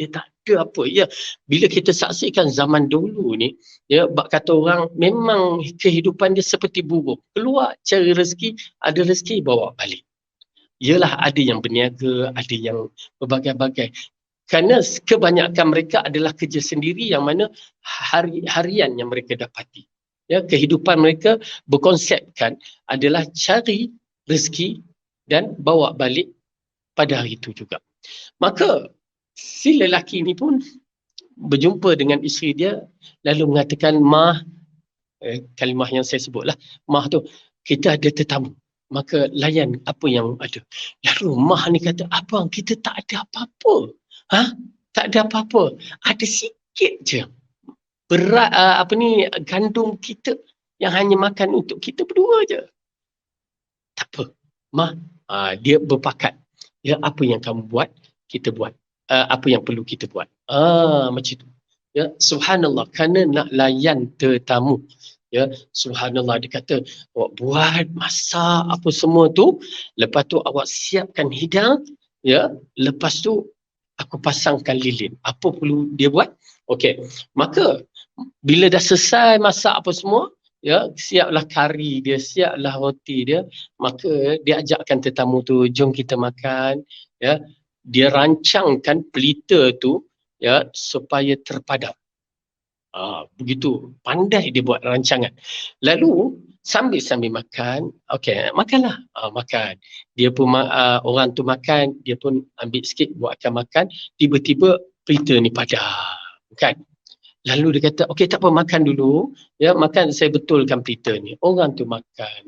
tak ada apa, ya. Bila kita saksikan zaman dulu ni, ya, bak kata orang memang kehidupan dia seperti burung, keluar cari rezeki, ada rezeki bawa balik. Yalah, ada yang berniaga, ada yang berbagai-bagai. Kerana kebanyakan mereka adalah kerja sendiri yang mana harian yang mereka dapati. Ya, kehidupan mereka berkonsepkan adalah cari rezeki dan bawa balik pada hari itu juga. Maka si lelaki ini pun berjumpa dengan isteri dia, lalu mengatakan, mah, kalimah yang saya sebutlah, mah tu, kita ada tetamu, maka layan apa yang ada. Lalu mah ni kata, abang, kita tak ada apa-apa. Tak ada apa-apa. Ada sikit je berat, gandum kita yang hanya makan untuk kita berdua je. Tak apa. Mah, dia berpakat. Ya, apa yang kamu buat, kita buat. Apa yang perlu kita buat. Macam tu. Ya, subhanallah, kerana nak layan tetamu. Ya, subhanallah, dia kata, awak buat, masak, apa semua tu. Lepas tu awak siapkan hidang. Ya, lepas tu aku pasangkan lilin. Apa perlu dia buat? Okey. Maka bila dah selesai masak apa semua, ya, siaplah kari dia, siaplah roti dia, maka dia ajakkan tetamu tu, jom kita makan, ya. Dia rancangkan pelita tu, ya, supaya terpadam. Begitu pandai dia buat rancangan. Lalu sambil makan, okey, makanlah. Makan. Dia pun orang tu makan, dia pun ambil sikit buatkan makan, tiba-tiba pelita ni padam. Kan? Lalu dia kata, okey tak apa, makan dulu. Ya, makan, saya betulkan pelita ni. Orang tu makan.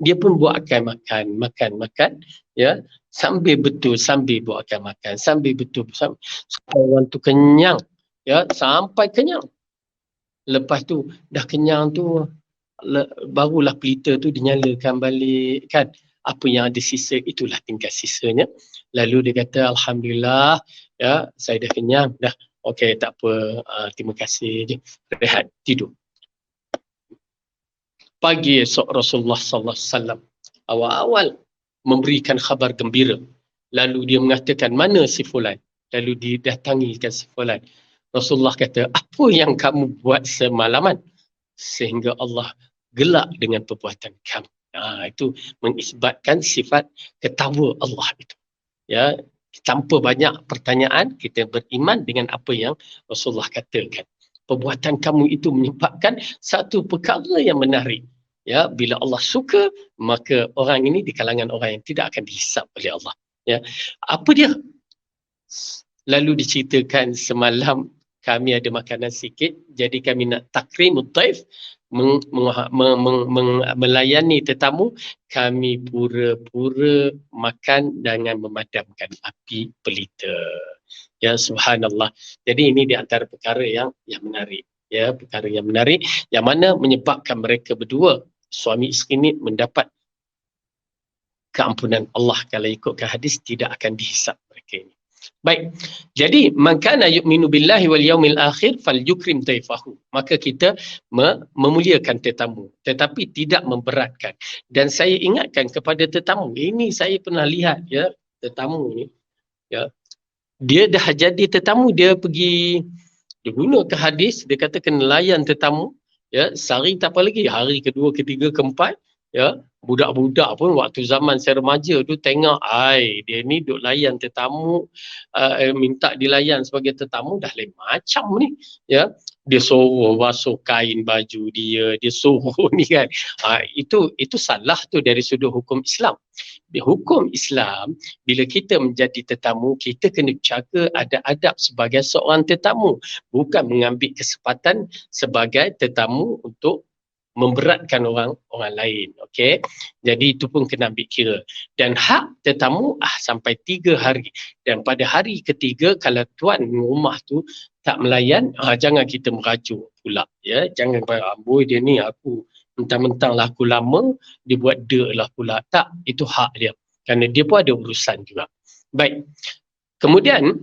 Dia pun buatkan makan. Ya, sambil betul, sambil buatkan makan. Sampai orang tu kenyang. Ya, sampai kenyang. Lepas tu, dah kenyang tu, barulah pelita tu dinyalakan balik. Kan? Apa yang ada sisa, itulah tingkat sisanya. Lalu dia kata, Alhamdulillah, ya, saya dah kenyang, dah. Okey, tak apa, terima kasih je. Rehat, tidur. Pagi esok Rasulullah sallallahu alaihi wasallam awal-awal memberikan khabar gembira. Lalu dia mengatakan, mana si fulan? Lalu didatangikan si fulan. Rasulullah kata, apa yang kamu buat semalaman sehingga Allah gelak dengan perbuatan kamu? Itu mengisbatkan sifat ketawa Allah itu. Ya, tanpa banyak pertanyaan, kita beriman dengan apa yang Rasulullah katakan. Perbuatan kamu itu menyebabkan satu perkara yang menarik. Ya, bila Allah suka, maka orang ini di kalangan orang yang tidak akan dihisap oleh Allah. Ya, apa dia? Lalu diceritakan, semalam kami ada makanan sikit, jadi kami nak takrimut taif, melayani tetamu, kami pura-pura makan dengan memadamkan api pelita. Ya, subhanallah. Jadi ini di antara perkara yang menarik. Ya, perkara yang menarik yang mana menyebabkan mereka berdua, suami isteri ini, mendapat keampunan Allah. Kalau ikutkan hadis, tidak akan dihisap mereka ini. Baik, jadi man kana yu'minu billahi wal yaumil akhir falyukrim daifahu. Maka kita memuliakan tetamu, tetapi tidak memberatkan. Dan saya ingatkan kepada tetamu, ini saya pernah lihat, ya, tetamu ni, ya, dia dah jadi tetamu, dia pergi, dia guna ke hadis, dia kata kena layan tetamu, ya, sehari tak apa lagi, hari kedua, ketiga, keempat, ya, budak-budak pun waktu zaman saya remaja tu tengok, dia ni duk layan tetamu, minta dilayan sebagai tetamu, dah lain macam ni, ya. Dia suruh basuh kain baju dia suruh ni kan. Itu salah tu dari sudut hukum Islam. Di hukum Islam, bila kita menjadi tetamu, kita kena jaga ada adab sebagai seorang tetamu, bukan mengambil kesempatan sebagai tetamu untuk memberatkan orang lain. Okey, jadi itu pun kena ambil kira. Dan hak tetamu sampai 3 hari, dan pada hari ketiga kalau tuan rumah tu tak melayan, jangan kita merajuk pula, ya. Jangan amboi dia ni, aku mentang-mentang lah aku lama, dia buat dek lah pula. Tak, itu hak dia, kerana dia pun ada urusan juga. Baik, kemudian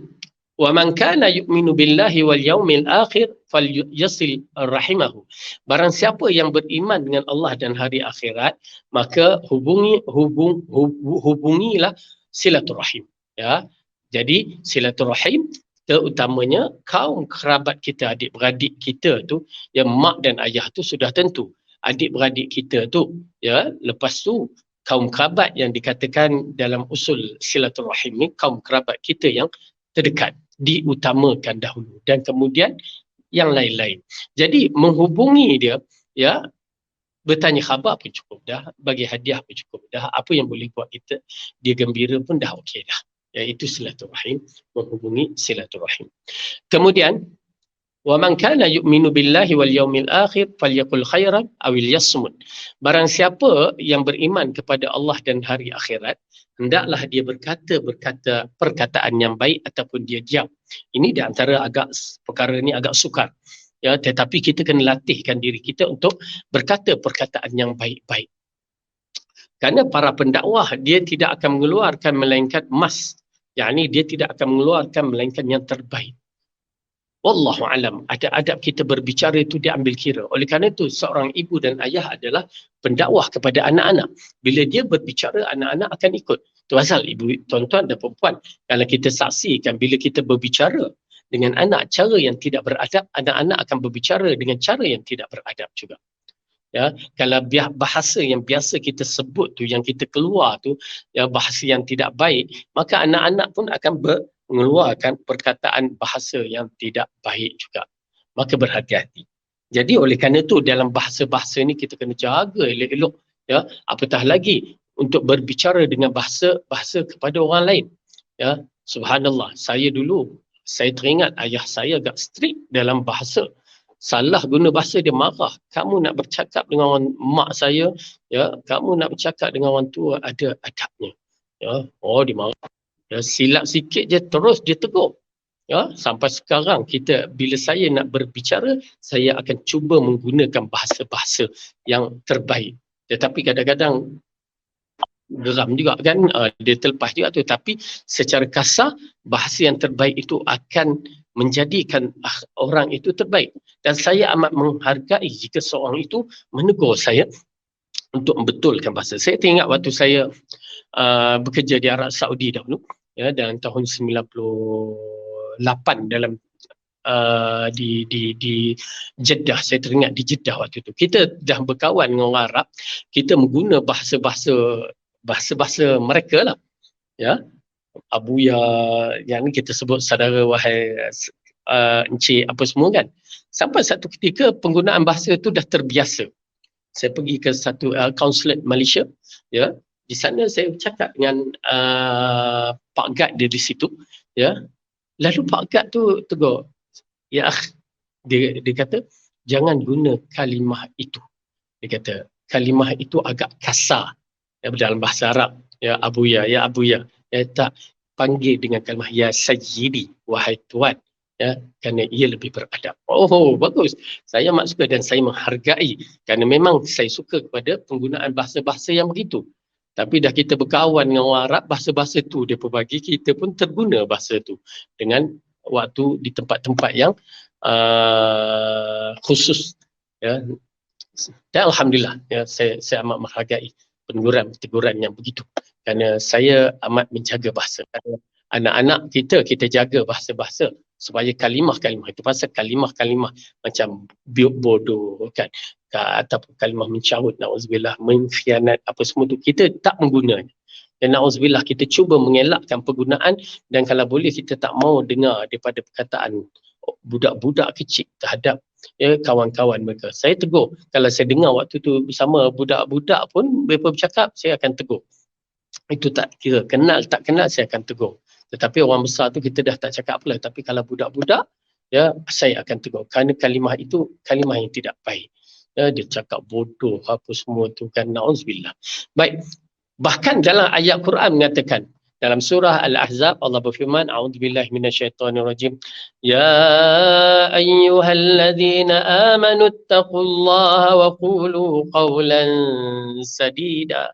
wa man kana yu'minu billahi wal yaumil akhir falyasil rahimahu. Barang siapa yang beriman dengan Allah dan hari akhirat, maka hubungilah silaturahim, ya. Jadi silaturahim terutamanya kaum kerabat kita, adik-beradik kita tu, yang mak dan ayah tu sudah tentu. Adik-beradik kita tu, ya, lepas tu kaum kerabat yang dikatakan dalam usul silaturahim ni, kaum kerabat kita yang terdekat diutamakan dahulu, dan kemudian yang lain-lain. Jadi menghubungi dia, ya, bertanya khabar pun cukup dah, bagi hadiah pun cukup dah, apa yang boleh buat kita dia gembira pun dah okey dah. Ya, itu silaturahim, menghubungi silaturahim. Kemudian wa man kana yu'minu billahi wal yaumil akhir falyaqul khairan aw liyasmut. Barang siapa yang beriman kepada Allah dan hari akhirat, hendaklah dia berkata perkataan yang baik ataupun dia diam. Ini di antara perkara ni agak sukar. Ya, tetapi kita kena latihkan diri kita untuk berkata perkataan yang baik-baik. Kerana para pendakwah, dia tidak akan mengeluarkan melainkan emas. Yakni dia tidak akan mengeluarkan melainkan yang terbaik. Wallahu alam, adab-adab kita berbicara itu diambil kira. Oleh kerana itu, seorang ibu dan ayah adalah pendakwah kepada anak-anak. Bila dia berbicara, anak-anak akan ikut. Itu asal ibu, tuan-tuan dan perempuan, kalau kita saksikan bila kita berbicara, dengan anak cara yang tidak beradab, anak-anak akan berbicara dengan cara yang tidak beradab juga. Ya, kalau bahasa yang biasa kita sebut tu, yang kita keluar tu, ya, bahasa yang tidak baik, maka anak-anak pun akan mengeluarkan perkataan bahasa yang tidak baik juga. Maka berhati-hati. Jadi oleh kerana tu dalam bahasa-bahasa ni kita kena jaga elok-elok, ya, apatah lagi untuk berbicara dengan bahasa kepada orang lain. Ya, subhanallah, saya dulu saya teringat ayah saya agak strict dalam bahasa. Salah guna bahasa dia marah. Kamu nak bercakap dengan orang mak saya, ya, kamu nak bercakap dengan orang tua ada adabnya. Ya, oh dia marah. Ya, silap sikit je terus dia tegur. Ya, sampai sekarang kita bila saya nak berbicara, saya akan cuba menggunakan bahasa-bahasa yang terbaik. Tetapi kadang-kadang geram juga kan, dia terlepas juga tu, tapi secara kasar bahasa yang terbaik itu akan menjadikan orang itu terbaik. Dan saya amat menghargai jika seorang itu menegur saya untuk membetulkan bahasa. Saya teringat waktu saya bekerja di Arab Saudi dahulu, ya, dalam tahun 98 dalam di Jeddah. Saya teringat di Jeddah waktu itu kita dah berkawan dengan orang Arab, kita mengguna bahasa-bahasa mereka lah, ya, abuya, yang ni kita sebut saudara, wahai, encik, apa semua kan. Sampai satu ketika penggunaan bahasa tu dah terbiasa. Saya pergi ke satu consulate Malaysia, ya, di sana saya bercakap dengan Pak Gad dia di situ, ya. Lalu Pak Gad tu tegur, ya, dia kata jangan guna kalimah itu. Dia kata kalimah itu agak kasar, ya, dalam bahasa Arab, ya abuya, ya abuya, ya, tak, panggil dengan kalimah ya sayyidi, wahai tuan, ya, kerana ia lebih beradab. Oh, bagus. Saya amat suka dan saya menghargai, kerana memang saya suka kepada penggunaan bahasa-bahasa yang begitu. Tapi dah kita berkawan dengan orang Arab, bahasa-bahasa tu dia berbagi, kita pun terguna bahasa tu dengan waktu di tempat-tempat yang khusus, ya. Dan alhamdulillah, ya, saya amat menghargai teguran yang begitu, kerana saya amat menjaga bahasa. Kerana anak-anak kita jaga bahasa-bahasa supaya kalimah-kalimah itu, pasal kalimah-kalimah macam bodoh kan, ataupun kalimah mencarut, na'udzubillah, mengkhianat, apa semua tu kita tak menggunanya. Dan na'udzubillah, kita cuba mengelakkan penggunaan, dan kalau boleh kita tak mau dengar daripada perkataan budak-budak kecil terhadap, ya, kawan-kawan mereka. Saya tegur. Kalau saya dengar waktu tu bersama budak-budak pun mereka bercakap, saya akan tegur. Itu tak kira kenal tak kenal, saya akan tegur. Tetapi orang besar tu kita dah tak cakap apa lah. Tapi kalau budak-budak, ya, saya akan tegur. Kerana kalimah itu kalimah yang tidak baik. Ya, dia cakap bodoh apa semua tu kan, na'udzubillah. Baik. Bahkan dalam ayat Quran mengatakan, dalam surah Al-Ahzab Allah berfirman, a'udzubillahi minasyaitonirrajim, ya ayyuhalladzina amanu taqullaha wa qulu qawlan sadida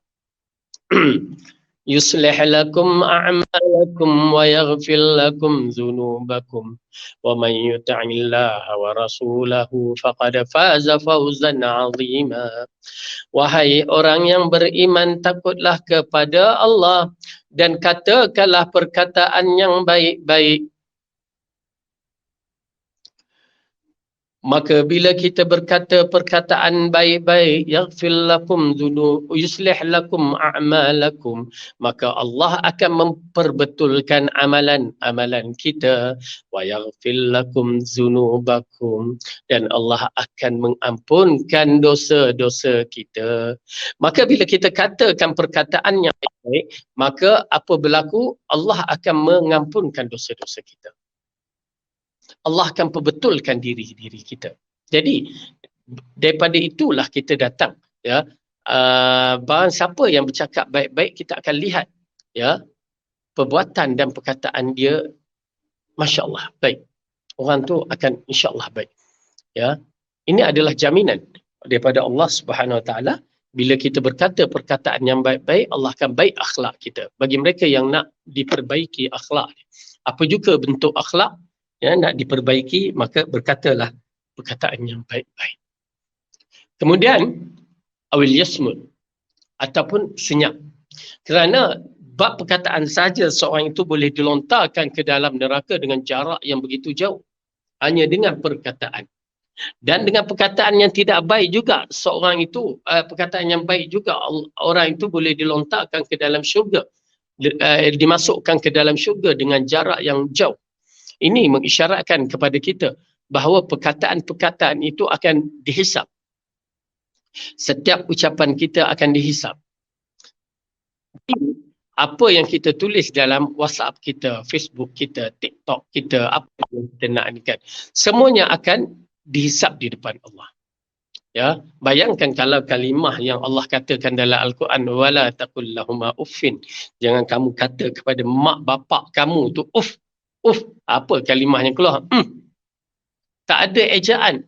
yuslih lakum a'malakum wa yaghfir lakum dhunubakum wa man yuti'illaha wa rasulahu faqad faza fawzan 'azima. Wahai orang yang beriman, takutlah kepada Allah dan katakanlah perkataan yang baik-baik. Maka bila kita berkata perkataan baik-baik, yaghfir lakum dzunub, yuslih lakum a'malakum, maka Allah akan memperbetulkan amalan-amalan kita, wa yaghfir lakum dzunubakum, dan Allah akan mengampunkan dosa-dosa kita. Maka bila kita katakan perkataan yang baik, maka apa berlaku? Allah akan mengampunkan dosa-dosa kita. Allah akan perbetulkan diri kita. Jadi daripada itulah kita datang, ya, barang siapa yang bercakap baik-baik, kita akan lihat, ya, perbuatan dan perkataan dia, masya-Allah baik. Orang tu akan insya-Allah baik. Ya. Ini adalah jaminan daripada Allah Subhanahu Wa Taala. Bila kita berkata perkataan yang baik-baik, Allah akan baik akhlak kita. Bagi mereka yang nak diperbaiki akhlak, apa juga bentuk akhlak, ya, nak diperbaiki, maka berkatalah perkataan yang baik-baik. Kemudian awil yasmut, ataupun senyap. Kerana bab perkataan saja seorang itu boleh dilontarkan ke dalam neraka dengan jarak yang begitu jauh. Hanya dengan perkataan. Dan dengan perkataan yang tidak baik juga, seorang itu, perkataan yang baik juga, orang itu boleh dilontarkan ke dalam syurga. Dimasukkan ke dalam syurga dengan jarak yang jauh. Ini mengisyaratkan kepada kita bahawa perkataan-perkataan itu akan dihisap. Setiap ucapan kita akan dihisap. Apa yang kita tulis dalam WhatsApp kita, Facebook kita, TikTok kita, apa yang kita nak ni kan, semuanya akan dihisap di depan Allah. Ya, bayangkan kalau kalimah yang Allah katakan dalam Al-Quran, wala taqul lahuma uffin, jangan kamu kata kepada mak bapak kamu tu uff. Apa kalimah yang keluar? Tak ada ejaan.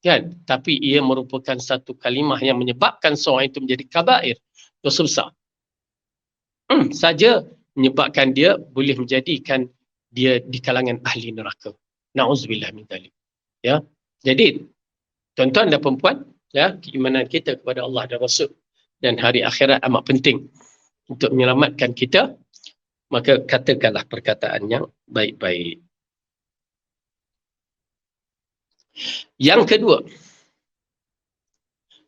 Kan? Tapi ia merupakan satu kalimah yang menyebabkan seorang itu menjadi kabair, dosa besar. Saja menyebabkan dia boleh menjadikan dia di kalangan ahli neraka. Na'udzubillah min dzalik. Ya. Jadi tuan-tuan dan perempuan, ya, keimanan kita kepada Allah dan Rasul dan hari akhirat amat penting untuk menyelamatkan kita. Maka katakanlah perkataan yang baik-baik. Yang kedua,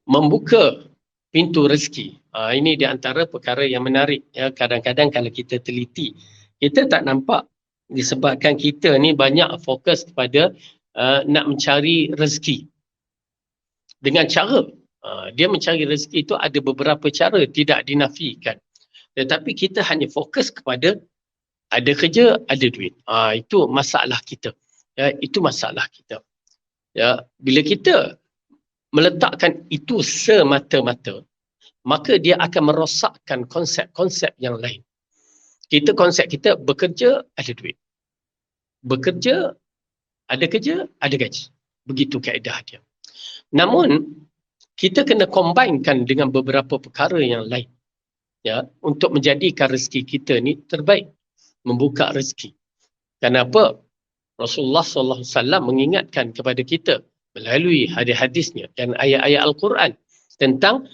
membuka pintu rezeki. Ini di antara perkara yang menarik. Ya, kadang-kadang kalau kita teliti, kita tak nampak disebabkan kita ni banyak fokus kepada nak mencari rezeki. Dengan cara, dia mencari rezeki itu ada beberapa cara, tidak dinafikan. Tetapi kita hanya fokus kepada ada kerja, ada duit. Itu masalah kita. Ya, itu masalah kita. Ya, bila kita meletakkan itu semata-mata, maka dia akan merosakkan konsep-konsep yang lain. Konsep kita bekerja, ada duit. Bekerja, ada kerja, ada gaji. Begitu kaedah dia. Namun, kita kena combinekan dengan beberapa perkara yang lain. Ya, untuk menjadikan rezeki kita ni terbaik. Membuka rezeki. Kenapa? Rasulullah SAW mengingatkan kepada kita melalui hadis-hadisnya dan ayat-ayat Al-Quran tentang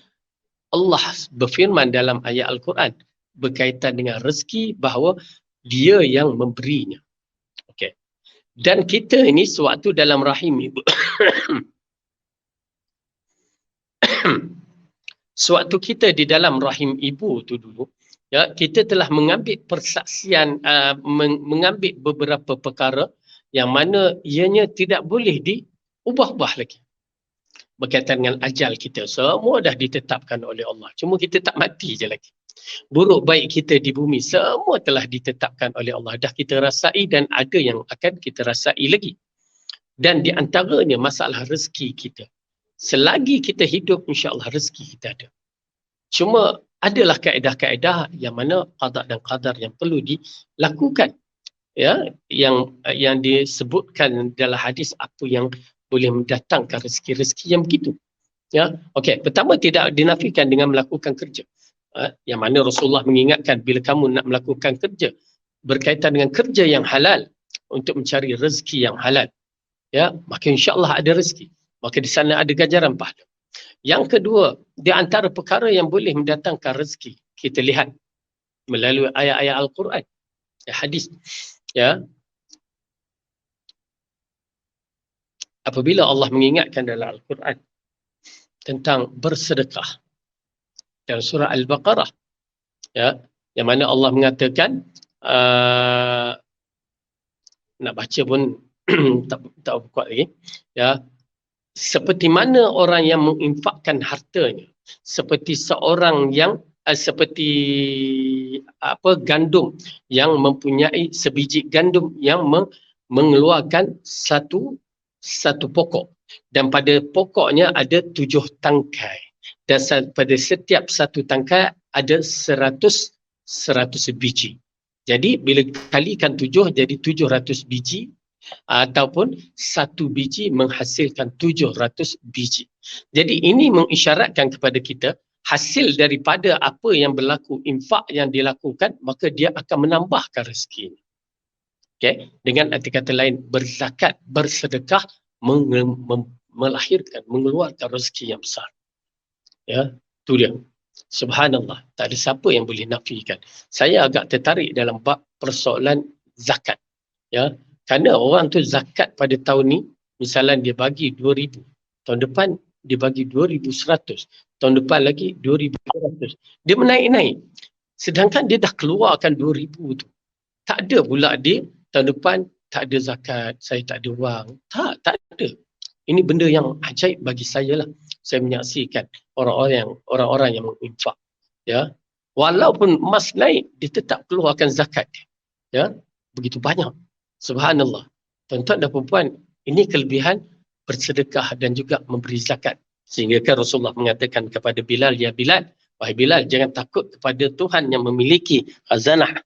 Allah berfirman dalam ayat Al-Quran berkaitan dengan rezeki bahawa dia yang memberinya. Okey. Dan kita ini sewaktu dalam rahim ibu sewaktu kita di dalam rahim ibu tu dulu, ya, kita telah mengambil persaksian, mengambil beberapa perkara yang mana ianya tidak boleh diubah-ubah lagi. Berkaitan dengan ajal kita, semua dah ditetapkan oleh Allah. Cuma kita tak mati je lagi. Buruk baik kita di bumi, semua telah ditetapkan oleh Allah. Dah kita rasai dan ada yang akan kita rasai lagi. Dan di antaranya masalah rezeki kita. Selagi kita hidup, insya-Allah rezeki kita ada. Cuma adalah kaedah-kaedah yang mana qada dan qadar yang perlu dilakukan. Ya, yang disebutkan dalam hadis apa yang boleh mendatangkan rezeki-rezeki yang begitu. Ya, okey. Pertama, tidak dinafikan dengan melakukan kerja. Yang mana Rasulullah mengingatkan bila kamu nak melakukan kerja berkaitan dengan kerja yang halal untuk mencari rezeki yang halal, ya, maka insya-Allah ada rezeki. Maka di sana ada ganjaran pahala. Yang kedua, di antara perkara yang boleh mendatangkan rezeki, kita lihat melalui ayat-ayat Al-Quran, hadis. Ya. Apabila Allah mengingatkan dalam Al-Quran tentang bersedekah dalam surah Al-Baqarah, ya, yang mana Allah mengatakan, nak baca pun tak kuat lagi, ya, seperti mana orang yang menginfakkan hartanya seperti seorang yang seperti gandum yang mempunyai sebiji gandum yang mengeluarkan satu pokok, dan pada pokoknya ada 7 tangkai, dan pada setiap satu tangkai ada 100 biji. Jadi bila kalikan 7 jadi 700 biji, ataupun satu biji menghasilkan 700 biji. Jadi ini mengisyaratkan kepada kita hasil daripada apa yang berlaku, infak yang dilakukan, maka dia akan menambahkan rezeki. Okay? Dengan arti kata lain, berzakat, bersedekah melahirkan, mengeluarkan rezeki yang besar. Ya, itu dia. Subhanallah, tak ada siapa yang boleh nafikan. Saya agak tertarik dalam bab persoalan zakat. Ya, kerana orang tu zakat pada tahun ni, misalnya dia bagi 2,000, tahun depan dia bagi 2,100, tahun depan lagi 2,200. Dia menaik-naik. Sedangkan dia dah keluarkan 2,000 tu. Tak ada pula dia tahun depan tak ada zakat, saya tak ada wang. Tak ada. Ini benda yang ajaib bagi saya lah. Saya menyaksikan orang-orang yang menginfak. Ya. Walaupun emas naik, dia tetap keluarkan zakat dia. Ya. Begitu banyak. Subhanallah. Tuan-tuan dan perempuan, ini kelebihan bersedekah dan juga memberi zakat. Sehingga kan Rasulullah mengatakan kepada Bilal, ya Bilal, wahai Bilal, jangan takut kepada Tuhan yang memiliki khazanah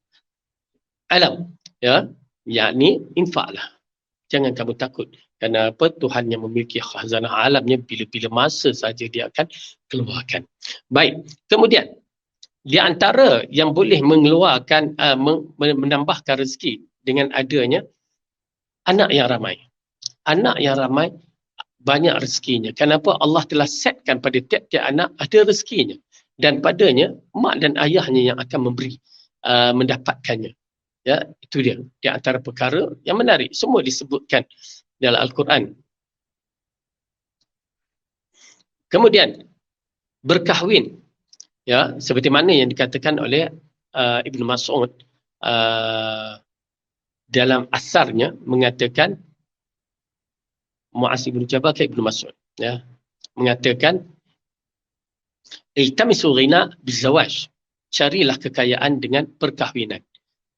alam. Ya. Yakni infaklah. Jangan kamu takut. Kerana apa? Tuhan yang memiliki khazanah alamnya, bila-bila masa saja dia akan keluarkan. Baik. Kemudian, di antara yang boleh mengeluarkan, menambahkan rezeki dengan adanya anak yang ramai. Anak yang ramai banyak rezekinya. Kenapa? Allah telah setkan pada tiap-tiap anak ada rezekinya. Dan padanya, mak dan ayahnya yang akan memberi, mendapatkannya. Ya, itu dia. Di antara perkara yang menarik. Semua disebutkan dalam Al-Quran. Kemudian, berkahwin. Ya, seperti mana yang dikatakan oleh Ibn Mas'ud dalam asarnya mengatakan, Mu'az bin Jabal ke Ibn Mas'ud, ya, mengatakan, iltamisu ghina bizawaj. Carilah kekayaan dengan perkahwinan.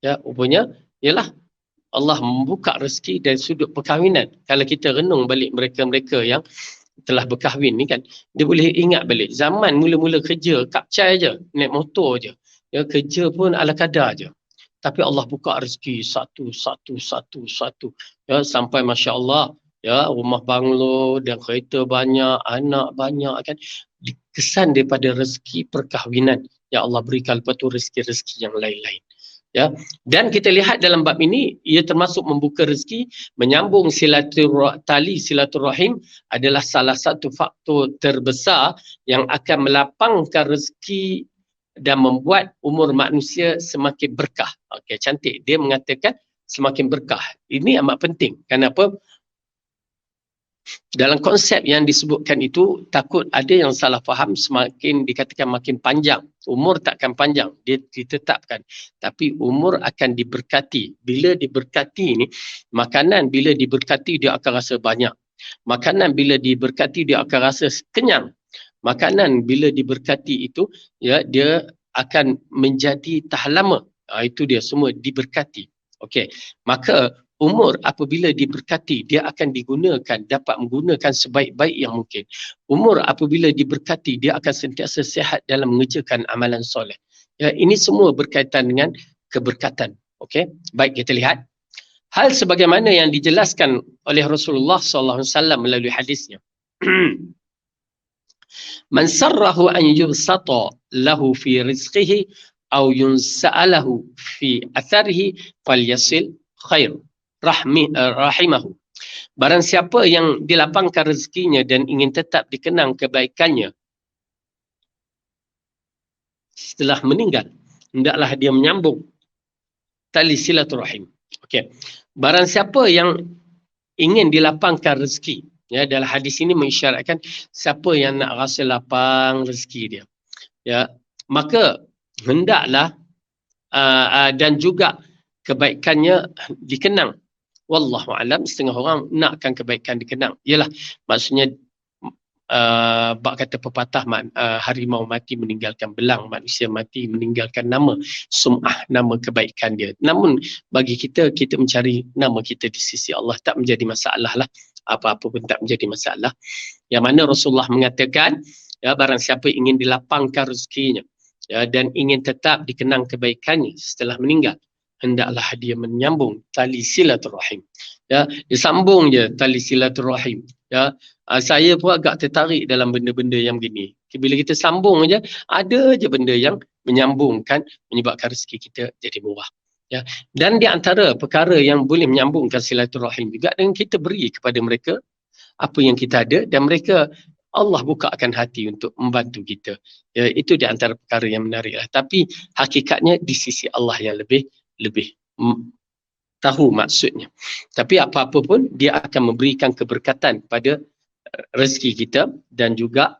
Ya, rupanya ialah Allah membuka rezeki dari sudut perkahwinan. Kalau kita renung balik mereka-mereka yang telah berkahwin ni kan, dia boleh ingat balik zaman mula-mula kerja kapcai je, naik motor je. Ya, kerja pun ala kadar je. Tapi Allah buka rezeki satu. Ya, sampai Masya Allah, ya, rumah banglo dan kereta banyak, anak banyak kan. Kesan daripada rezeki perkahwinan yang Allah berikan, lepas tu rezeki-rezeki yang lain-lain. Ya, dan kita lihat dalam bab ini, ia termasuk membuka rezeki, menyambung tali silaturahim adalah salah satu faktor terbesar yang akan melapangkan rezeki dan membuat umur manusia semakin berkah. Okey, cantik. Dia mengatakan semakin berkah. Ini amat penting. Kenapa? Dalam konsep yang disebutkan itu, takut ada yang salah faham, semakin dikatakan makin panjang. Umur takkan panjang, dia ditetapkan. Tapi umur akan diberkati. Bila diberkati ni, makanan bila diberkati dia akan rasa banyak. Makanan bila diberkati dia akan rasa kenyang. Makanan bila diberkati itu, ya, dia akan menjadi tahan lama. Itu dia, semua diberkati. Okey, maka umur apabila diberkati, dia akan digunakan, dapat menggunakan sebaik-baik yang mungkin. Umur apabila diberkati, dia akan sentiasa sihat dalam mengerjakan amalan soleh. Ya, ini semua berkaitan dengan keberkatan. Okey, baik, kita lihat hal sebagaimana yang dijelaskan oleh Rasulullah SAW melalui hadisnya. Man sarrahu an yubsata lahu fi rizqihi aw yunsa'alahu fi atharihi falyasil khair rahimahu. Barang siapa yang dilapangkan rezekinya dan ingin tetap dikenang kebaikannya setelah meninggal, hendaklah dia menyambung tali silaturahim. Okey. Barang siapa yang ingin dilapangkan rezeki, ya, dalam hadis ini mengisyaratkan siapa yang nak rasa lapang rezeki dia, ya, maka hendaklah dan juga kebaikannya dikenang. Wallahu alam, setengah orang nakkan kebaikan dikenang. Ialah maksudnya bak kata pepatah, harimau mati meninggalkan belang, manusia mati meninggalkan nama, sum'ah, nama kebaikan dia. Namun bagi kita mencari nama kita di sisi Allah tak menjadi masalah lah. Apa-apa pun tak menjadi masalah. Yang mana Rasulullah mengatakan, ya, barang siapa ingin dilapangkan rezekinya, ya, dan ingin tetap dikenang kebaikannya setelah meninggal, hendaklah dia menyambung tali silaturahim. Ya, disambung je tali silaturahim. Ya, saya pun agak tertarik dalam benda-benda yang begini. Bila kita sambung aja, ada je benda yang menyambungkan, menyebabkan rezeki kita jadi murah. Ya, dan di antara perkara yang boleh menyambungkan silaturahim juga dengan kita beri kepada mereka apa yang kita ada, dan mereka, Allah bukakan hati untuk membantu kita. Ya, itu di antara perkara yang menarik lah. Tapi hakikatnya di sisi Allah yang lebih tahu maksudnya. Tapi apa-apa pun dia akan memberikan keberkatan pada rezeki kita dan juga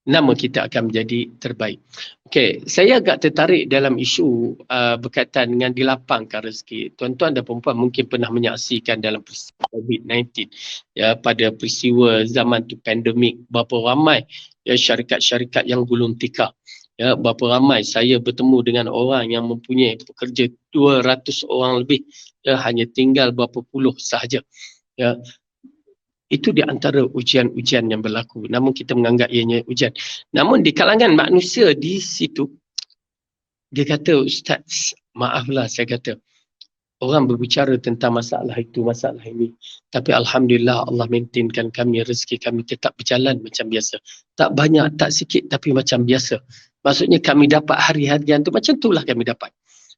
nama kita akan menjadi terbaik. Okey, saya agak tertarik dalam isu berkaitan dengan dilapangkan rezeki. Tuan-tuan dan puan mungkin pernah menyaksikan dalam peristiwa COVID-19, ya, pada peristiwa zaman tu pandemik, berapa ramai ya syarikat-syarikat yang gulung tikar. Ya, berapa ramai saya bertemu dengan orang yang mempunyai pekerja 200 orang lebih, ya, hanya tinggal berapa puluh sahaja. Ya, itu di antara ujian-ujian yang berlaku. Namun kita menganggap ianya ujian. Namun di kalangan manusia di situ, dia kata, Ustaz, maaflah saya kata, orang berbicara tentang masalah itu, masalah ini. Tapi Alhamdulillah Allah maintainkan kami, rezeki kami tetap berjalan macam biasa. Tak banyak, tak sikit tapi macam biasa. Maksudnya kami dapat hari-harian tu, macam itulah kami dapat.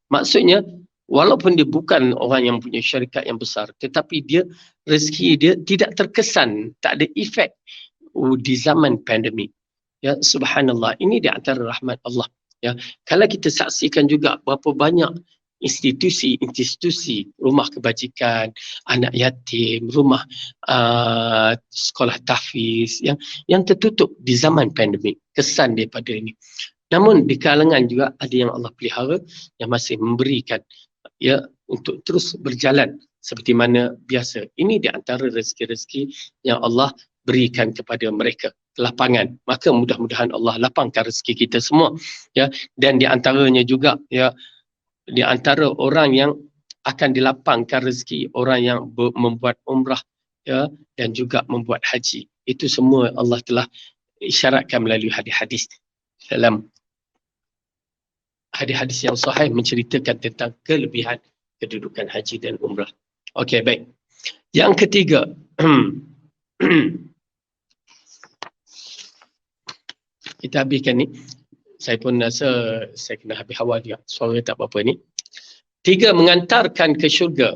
Maksudnya, walaupun dia bukan orang yang punya syarikat yang besar, tetapi dia rezeki dia tidak terkesan, tak ada efek di zaman pandemik. Ya, subhanallah, ini di antara rahmat Allah. Ya, kalau kita saksikan juga berapa banyak institusi, rumah kebajikan, anak yatim, rumah sekolah tahfiz yang tertutup di zaman pandemik, kesan daripada ini. Namun di kalangan juga ada yang Allah pelihara yang masih memberikan, ya, untuk terus berjalan seperti mana biasa. Ini di antara rezeki-rezeki yang Allah berikan kepada mereka, kelapangan. Maka mudah-mudahan Allah lapangkan rezeki kita semua, ya. Dan di antaranya juga, ya, di antara orang yang akan dilapangkan rezeki, orang yang membuat umrah, ya, dan juga membuat haji. Itu semua Allah telah isyaratkan melalui hadis-hadis. Dalam hadis-hadis yang sahih menceritakan tentang kelebihan kedudukan haji dan umrah. Okey, baik. Yang ketiga, kita habiskan ni. Saya pun rasa saya kena habis awal juga. Suara tak apa-apa ni. 3, mengantarkan ke syurga.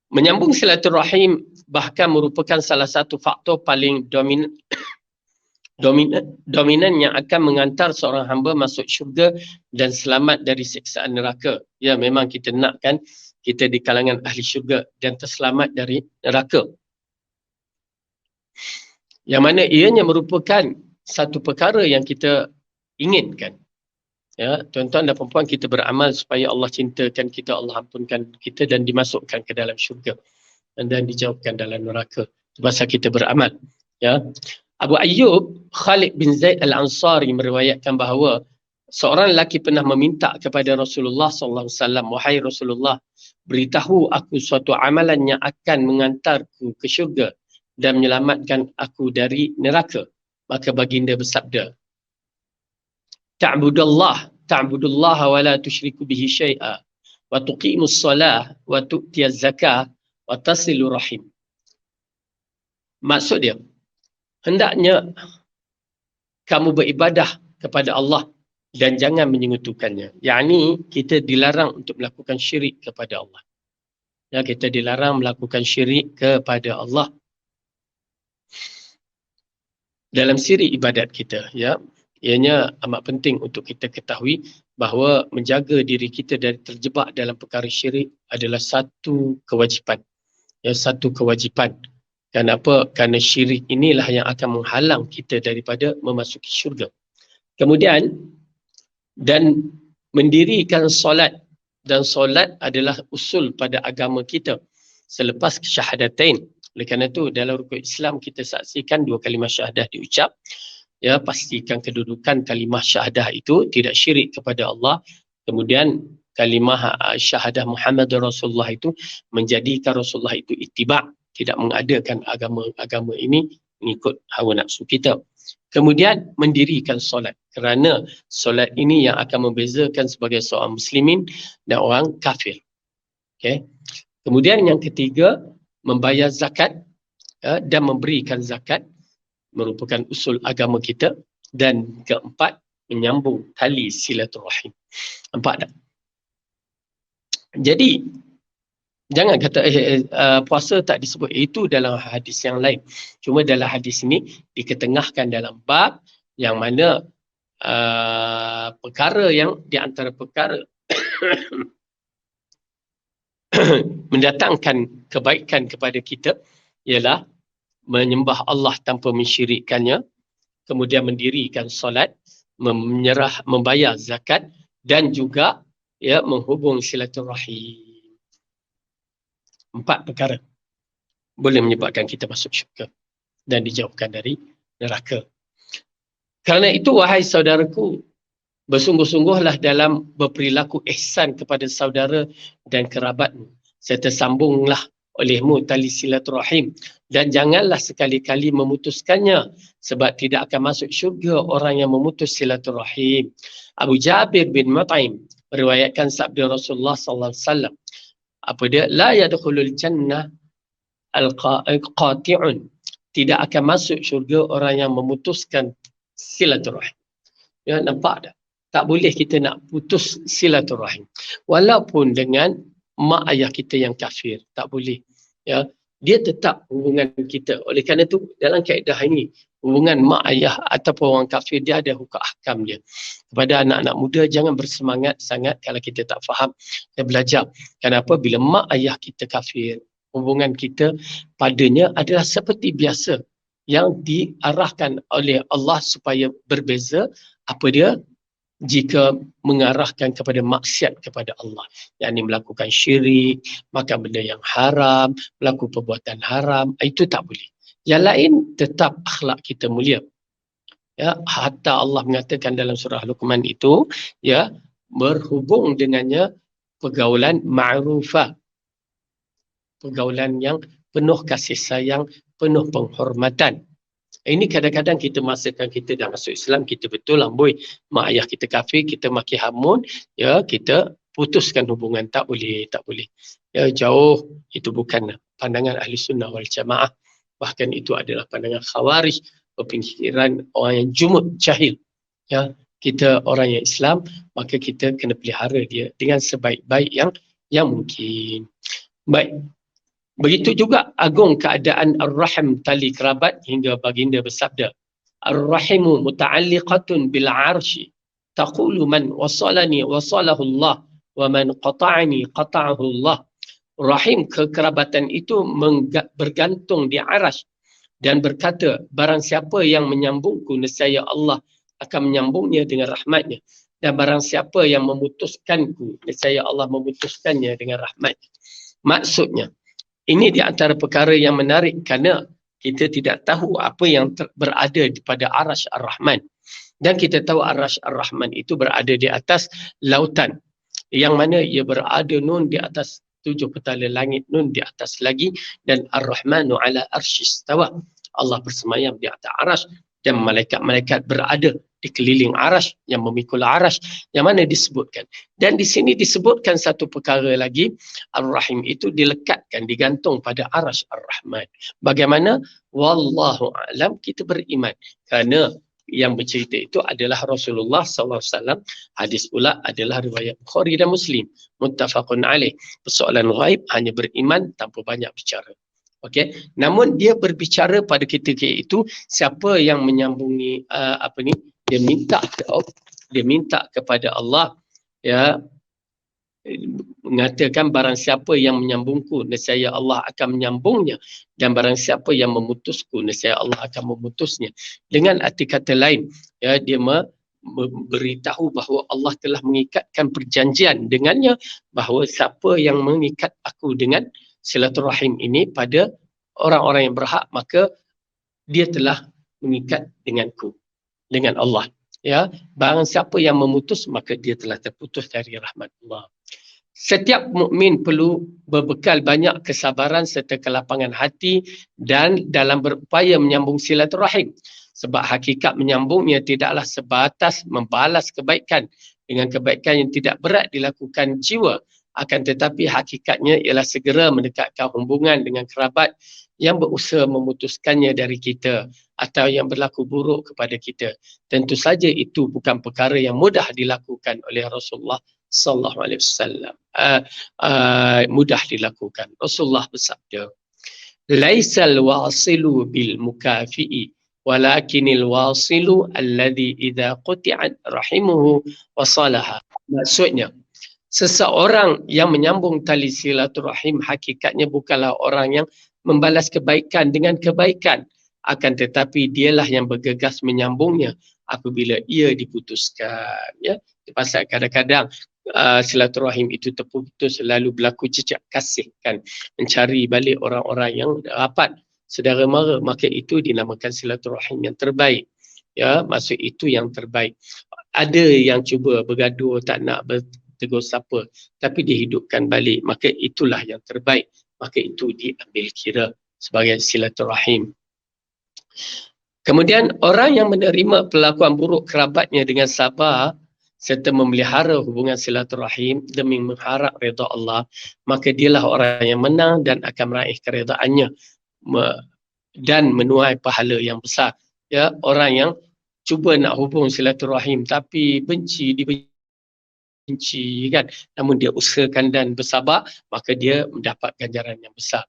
Menyambung silaturahim bahkan merupakan salah satu faktor paling dominan yang akan mengantar seorang hamba masuk syurga dan selamat dari siksaan neraka. Ya, memang kita nakkan kita di kalangan ahli syurga dan terselamat dari neraka. Yang mana ianya merupakan satu perkara yang kita inginkan. Ya, tuan-tuan dan puan-puan, kita beramal supaya Allah cintakan kita, Allah ampunkan kita dan dimasukkan ke dalam syurga dan dijauhkan dalam neraka. Sebab kita beramal. Ya. Abu Ayyub Khalid bin Zaid Al-Ansari meriwayatkan bahawa seorang lelaki pernah meminta kepada Rasulullah SAW, wahai Rasulullah, beritahu aku suatu amalan yang akan mengantarku ke syurga dan menyelamatkan aku dari neraka. Maka baginda bersabda, ta'budullah wa la tusyriku bihi syai'a wa tuqimus salah wa tu'tiyaz zakah wa tasilu rahim. Maksud dia, hendaknya kamu beribadah kepada Allah dan jangan menyekutukannya. Yakni kita dilarang untuk melakukan syirik kepada Allah. Ya, kita dilarang melakukan syirik kepada Allah dalam siri ibadat kita. Ya, ianya amat penting untuk kita ketahui bahawa menjaga diri kita dari terjebak dalam perkara syirik adalah satu kewajipan. Ya, satu kewajipan. Kenapa? Kerana syirik inilah yang akan menghalang kita daripada memasuki syurga. Kemudian, dan mendirikan solat. Dan solat adalah usul pada agama kita selepas syahadatain. Oleh kerana itu, dalam rukun Islam kita saksikan 2 kalimah syahadah diucap. Ya, pastikan kedudukan kalimah syahadah itu tidak syirik kepada Allah. Kemudian kalimah syahadah Muhammad Rasulullah itu menjadikan Rasulullah itu ittiba', tidak mengadakan agama ini mengikut hawa nafsu kita. Kemudian mendirikan solat, kerana solat ini yang akan membezakan sebagai seorang muslimin dan orang kafir. Okay. Kemudian yang ketiga, membayar zakat, ya, dan memberikan zakat merupakan usul agama kita. Dan keempat, menyambung tali silaturahim. Nampak tak? Jadi Jangan kata puasa tak disebut. Itu dalam hadis yang lain. Cuma dalam hadis ini diketengahkan dalam bab yang mana perkara yang di antara perkara mendatangkan kebaikan kepada kita ialah menyembah Allah tanpa mensyirikkannya, kemudian mendirikan solat, membayar zakat dan juga ya menghubung silaturahim. 4 perkara boleh menyebabkan kita masuk syurga dan dijauhkan dari neraka. Kerana itu, wahai saudaraku, bersungguh-sungguhlah dalam berperilaku ihsan kepada saudara dan kerabatmu, serta sambunglah olehmu tali silaturahim, dan janganlah sekali-kali memutuskannya, sebab tidak akan masuk syurga orang yang memutus silaturahim. Abu Jabir bin Mut'im meriwayatkan sabda Rasulullah sallallahu alaihi wasallam, apa dia? La yadkhulul jannah al-qati'un. Tidak akan masuk syurga orang yang memutuskan silaturahim. Ya, nampak tak? Tak boleh kita nak putus silaturahim. Walaupun dengan mak ayah kita yang kafir, tak boleh. Ya, dia tetap hubungan kita. Oleh kerana itu, dalam kaedah ini, hubungan mak ayah ataupun orang kafir, dia ada hukum ahkam dia. Kepada anak-anak muda, jangan bersemangat sangat kalau kita tak faham dan belajar. Kenapa? Bila mak ayah kita kafir, hubungan kita padanya adalah seperti biasa yang diarahkan oleh Allah supaya berbeza. Apa dia? Jika mengarahkan kepada maksiat kepada Allah, yakni melakukan syirik, makan benda yang haram, melakukan perbuatan haram, itu tak boleh. Yang lain tetap akhlak kita mulia. Ya, hatta Allah mengatakan dalam surah Luqman itu, ya, berhubung dengannya pergaulan ma'rufah, pergaulan yang penuh kasih sayang, penuh penghormatan. Ini kadang-kadang kita masakan kita dah masuk Islam, kita betul amboi mak ayah kita kafir, kita maki hamun, ya, kita putuskan hubungan. Tak boleh, tak boleh. Ya, jauh, itu bukan pandangan ahli sunnah wal jamaah. Bahkan itu adalah pandangan khawarij, pemikiran orang yang jumud, jahil. Ya, kita orang yang Islam, maka kita kena pelihara dia dengan sebaik-baik yang mungkin. Baik. Begitu juga agung keadaan ar-rahim, tali kerabat, hingga baginda bersabda, ar-rahimu muta'alliqatun bil arshi, taqulu man wasalani wasalahu Allah, wa man qata'ani qata'ahu Allah. Rahim, kekerabatan itu bergantung di arasy dan berkata, barang siapa yang menyambungku, nescaya Allah akan menyambungnya dengan rahmatnya, dan barang siapa yang memutuskanku, nescaya Allah memutuskannya dengan rahmatnya. Maksudnya, ini di antara perkara yang menarik kerana kita tidak tahu apa yang berada pada arasy ar-Rahman. Dan kita tahu arasy ar-Rahman itu berada di atas lautan. Yang mana ia berada nun di atas 7 petala langit, nun di atas lagi, dan ar-Rahmanu ala arsyis istawa. Allah bersemayam di atas arasy dan malaikat-malaikat berada di keliling arasy, yang memikul arasy, yang mana disebutkan. Dan di sini disebutkan satu perkara lagi, Ar-Rahim itu dilekatkan, digantung pada arasy Ar-Rahman. Bagaimana? Wallahu a'lam, kita beriman. Kerana yang bercerita itu adalah Rasulullah SAW. Hadis pula adalah riwayat Bukhari dan Muslim. Muttafaqun alaih. Persoalan ghaib hanya beriman tanpa banyak bicara. Okey, namun dia berbicara pada ketika itu, siapa yang menyambungi dia minta kepada Allah, ya, mengatakan barang siapa yang menyambungku, nescaya Allah akan menyambungnya, dan barang siapa yang memutusku, nescaya Allah akan memutusnya. Dengan arti kata lain, ya, dia memberitahu bahawa Allah telah mengikatkan perjanjian dengannya, bahawa siapa yang mengikat aku dengan silaturahim ini pada orang-orang yang berhak, maka dia telah mengikat denganku, dengan Allah. Ya, barang siapa yang memutus, maka dia telah terputus dari rahmat Allah. Setiap mukmin perlu berbekal banyak kesabaran serta kelapangan hati dan dalam berupaya menyambung silaturahim. Sebab hakikat menyambungnya tidaklah sebatas membalas kebaikan dengan kebaikan yang tidak berat dilakukan jiwa. Akan tetapi hakikatnya ialah segera mendekatkan hubungan dengan kerabat yang berusaha memutuskannya dari kita atau yang berlaku buruk kepada kita. Tentu saja itu bukan perkara yang mudah dilakukan oleh Rasulullah sallallahu alaihi wasallam. mudah dilakukan. Rasulullah bersabda, laisal wasilu bil mukafi'i walakinil wasilu alladhi idza quti'at rahimuhu wasalaha. Maksudnya, seseorang yang menyambung tali silaturahim hakikatnya bukanlah orang yang membalas kebaikan dengan kebaikan, akan tetapi dialah yang bergegas menyambungnya apabila ia diputuskan. Ya, pasal kadang-kadang silaturahim itu terputus, lalu berlaku cecak kasih kan, mencari balik orang-orang yang rapat saudara mara, maka itu dinamakan silaturahim yang terbaik. Ya, maksud itu yang terbaik. Ada yang cuba bergaduh, tak nak bertegur siapa, tapi dihidupkan balik, maka itulah yang terbaik. Maka itu diambil kira sebagai silaturahim. Kemudian orang yang menerima perlakuan buruk kerabatnya dengan sabar serta memelihara hubungan silaturahim demi mengharap redha Allah, maka dialah orang yang menang dan akan meraih keredaannya dan menuai pahala yang besar. Ya, orang yang cuba nak hubung silaturahim tapi dibenci kan, namun dia usahakan dan bersabar, maka dia mendapat ganjaran yang besar.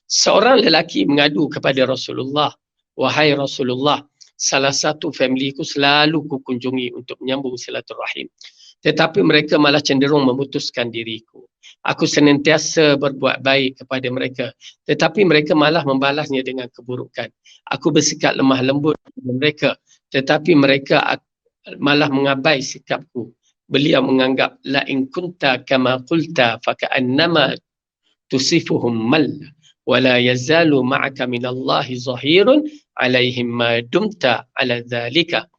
Seorang lelaki mengadu kepada Rasulullah, wahai Rasulullah, salah satu family ku selalu ku kunjungi untuk menyambung silaturahim, tetapi mereka malah cenderung memutuskan diriku. Aku senantiasa berbuat baik kepada mereka, tetapi mereka malah membalasnya dengan keburukan. Aku bersikap lemah lembut kepada mereka, tetapi mereka malah mengabai sikapku. Beliau menganggap la in kunta kama qulta fa ka'annama tusifuhum mal wa la yazalu ma'aka minallahi zahirun alaihim ma dumta ala dhalika.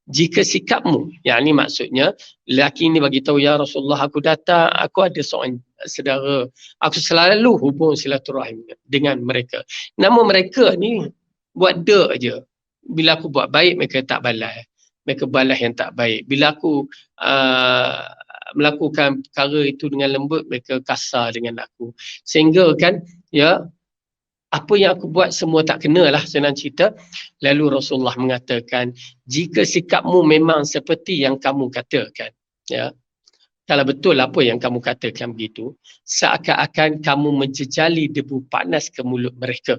Jika sikapmu, yakni maksudnya lelaki ini bagi tahu, ya Rasulullah, aku datang, aku ada seorang saudara, aku selalu hubung silaturahim dengan mereka, namun mereka ni buat dek aja. Bila aku buat baik, mereka tak balas, mereka balas yang tak baik. Bila aku melakukan perkara itu dengan lembut, mereka kasar dengan aku, sehingga kan ya, apa yang aku buat semua tak kena lah, senang cerita. Lalu Rasulullah mengatakan, jika sikapmu memang seperti yang kamu katakan, ya, kalau betul apa yang kamu katakan begitu, seakan-akan kamu menjejali debu panas ke mulut mereka.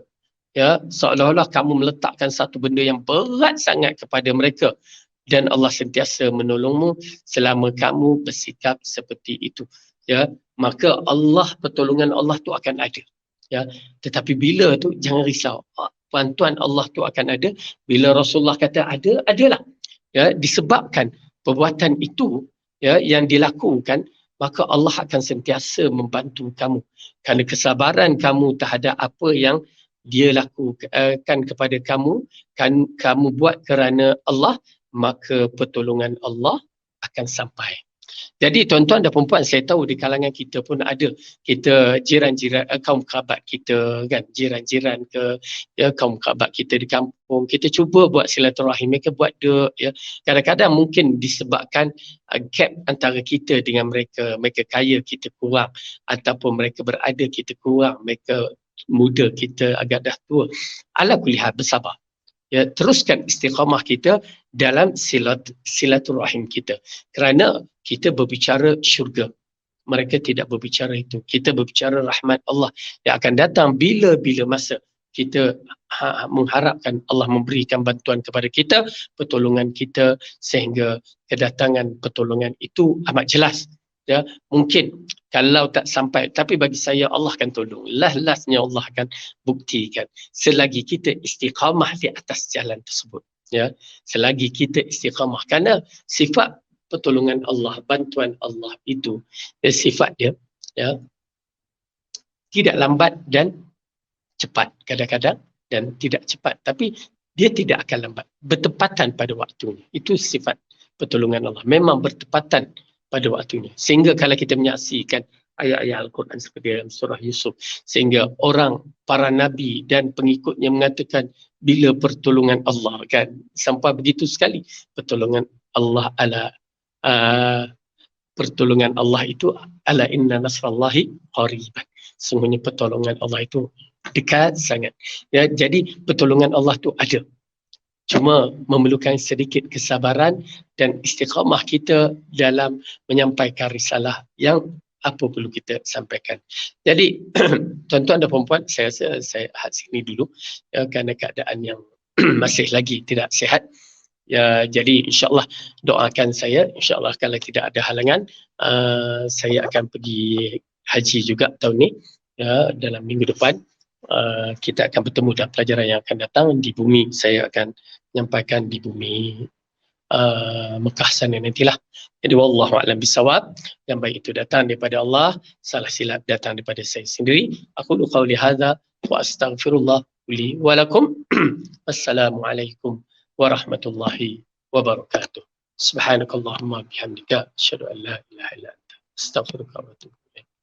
Ya, seolah-olah kamu meletakkan satu benda yang berat sangat kepada mereka, dan Allah sentiasa menolongmu selama kamu bersikap seperti itu. Ya, maka pertolongan Allah tu akan ada. Ya, tetapi bila tu jangan risau, bantuan Allah tu akan ada. Bila Rasulullah kata ada, adalah. Ya, disebabkan perbuatan itu ya yang dilakukan, maka Allah akan sentiasa membantu kamu. Kerana kesabaran kamu terhadap apa yang dia lakukan kepada kamu, kan kamu buat kerana Allah, maka pertolongan Allah akan sampai. Jadi tuan-tuan dan perempuan, saya tahu di kalangan kita pun ada, kita jiran-jiran, kaum kerabat kita kan, jiran-jiran ke, ya, kaum kerabat kita di kampung, kita cuba buat silaturahim, mereka buat dek, ya. Kadang-kadang mungkin disebabkan gap antara kita dengan mereka, mereka kaya kita kurang, ataupun mereka berada kita kurang, mereka muda kita agak dah tua. Ala kulli hal, bersabar. Ya, teruskan istiqamah kita dalam silaturahim kita, kerana kita berbicara syurga, mereka tidak berbicara itu. Kita berbicara rahmat Allah yang akan datang bila-bila masa. Kita mengharapkan Allah memberikan bantuan kepada kita, pertolongan kita, sehingga kedatangan pertolongan itu amat jelas. Ya, mungkin kalau tak sampai, tapi bagi saya Allah akan tolong. Last-lastnya Allah akan buktikan selagi kita istiqamah di atas jalan tersebut. Ya, selagi kita istiqamah, kerana sifat pertolongan Allah, bantuan Allah itu, sifat dia, ya, tidak lambat dan cepat kadang-kadang, dan tidak cepat tapi dia tidak akan lambat, bertepatan pada waktunya. Itu sifat pertolongan Allah, memang bertepatan pada waktunya. Sehingga kalau kita menyaksikan ayat-ayat Al-Quran seperti dalam surah Yusuf, sehingga para nabi dan pengikutnya mengatakan bila pertolongan Allah, kan, sampai begitu sekali pertolongan Allah pertolongan Allah itu ala inna nasrallahi qariban. Sungguhnya pertolongan Allah itu dekat sangat. Ya, jadi pertolongan Allah itu ada. Cuma memerlukan sedikit kesabaran dan istiqamah kita dalam menyampaikan risalah yang apa perlu kita sampaikan. Jadi tuan-tuan dan puan-puan, saya rasa saya had sini dulu ya, kerana keadaan yang masih lagi tidak sihat. Ya, jadi insyaAllah doakan saya, insyaAllah kalau tidak ada halangan, saya akan pergi haji juga tahun ni, ya, dalam minggu depan. Kita akan bertemu dalam pelajaran yang akan datang di bumi. Saya akan menyampaikan di bumi Mekah sana nantilah. Jadi wallahu a'lam bisawab. Yang baik itu datang daripada Allah, salah silap datang daripada saya sendiri. Aku qauli hadza wa astaghfirullah li wa lakum. Wassalamualaikum warahmatullahi wabarakatuh. Subhanakallahumma bihamdika asyhadu an la ilaha illa anta astaghfiruka wa atubu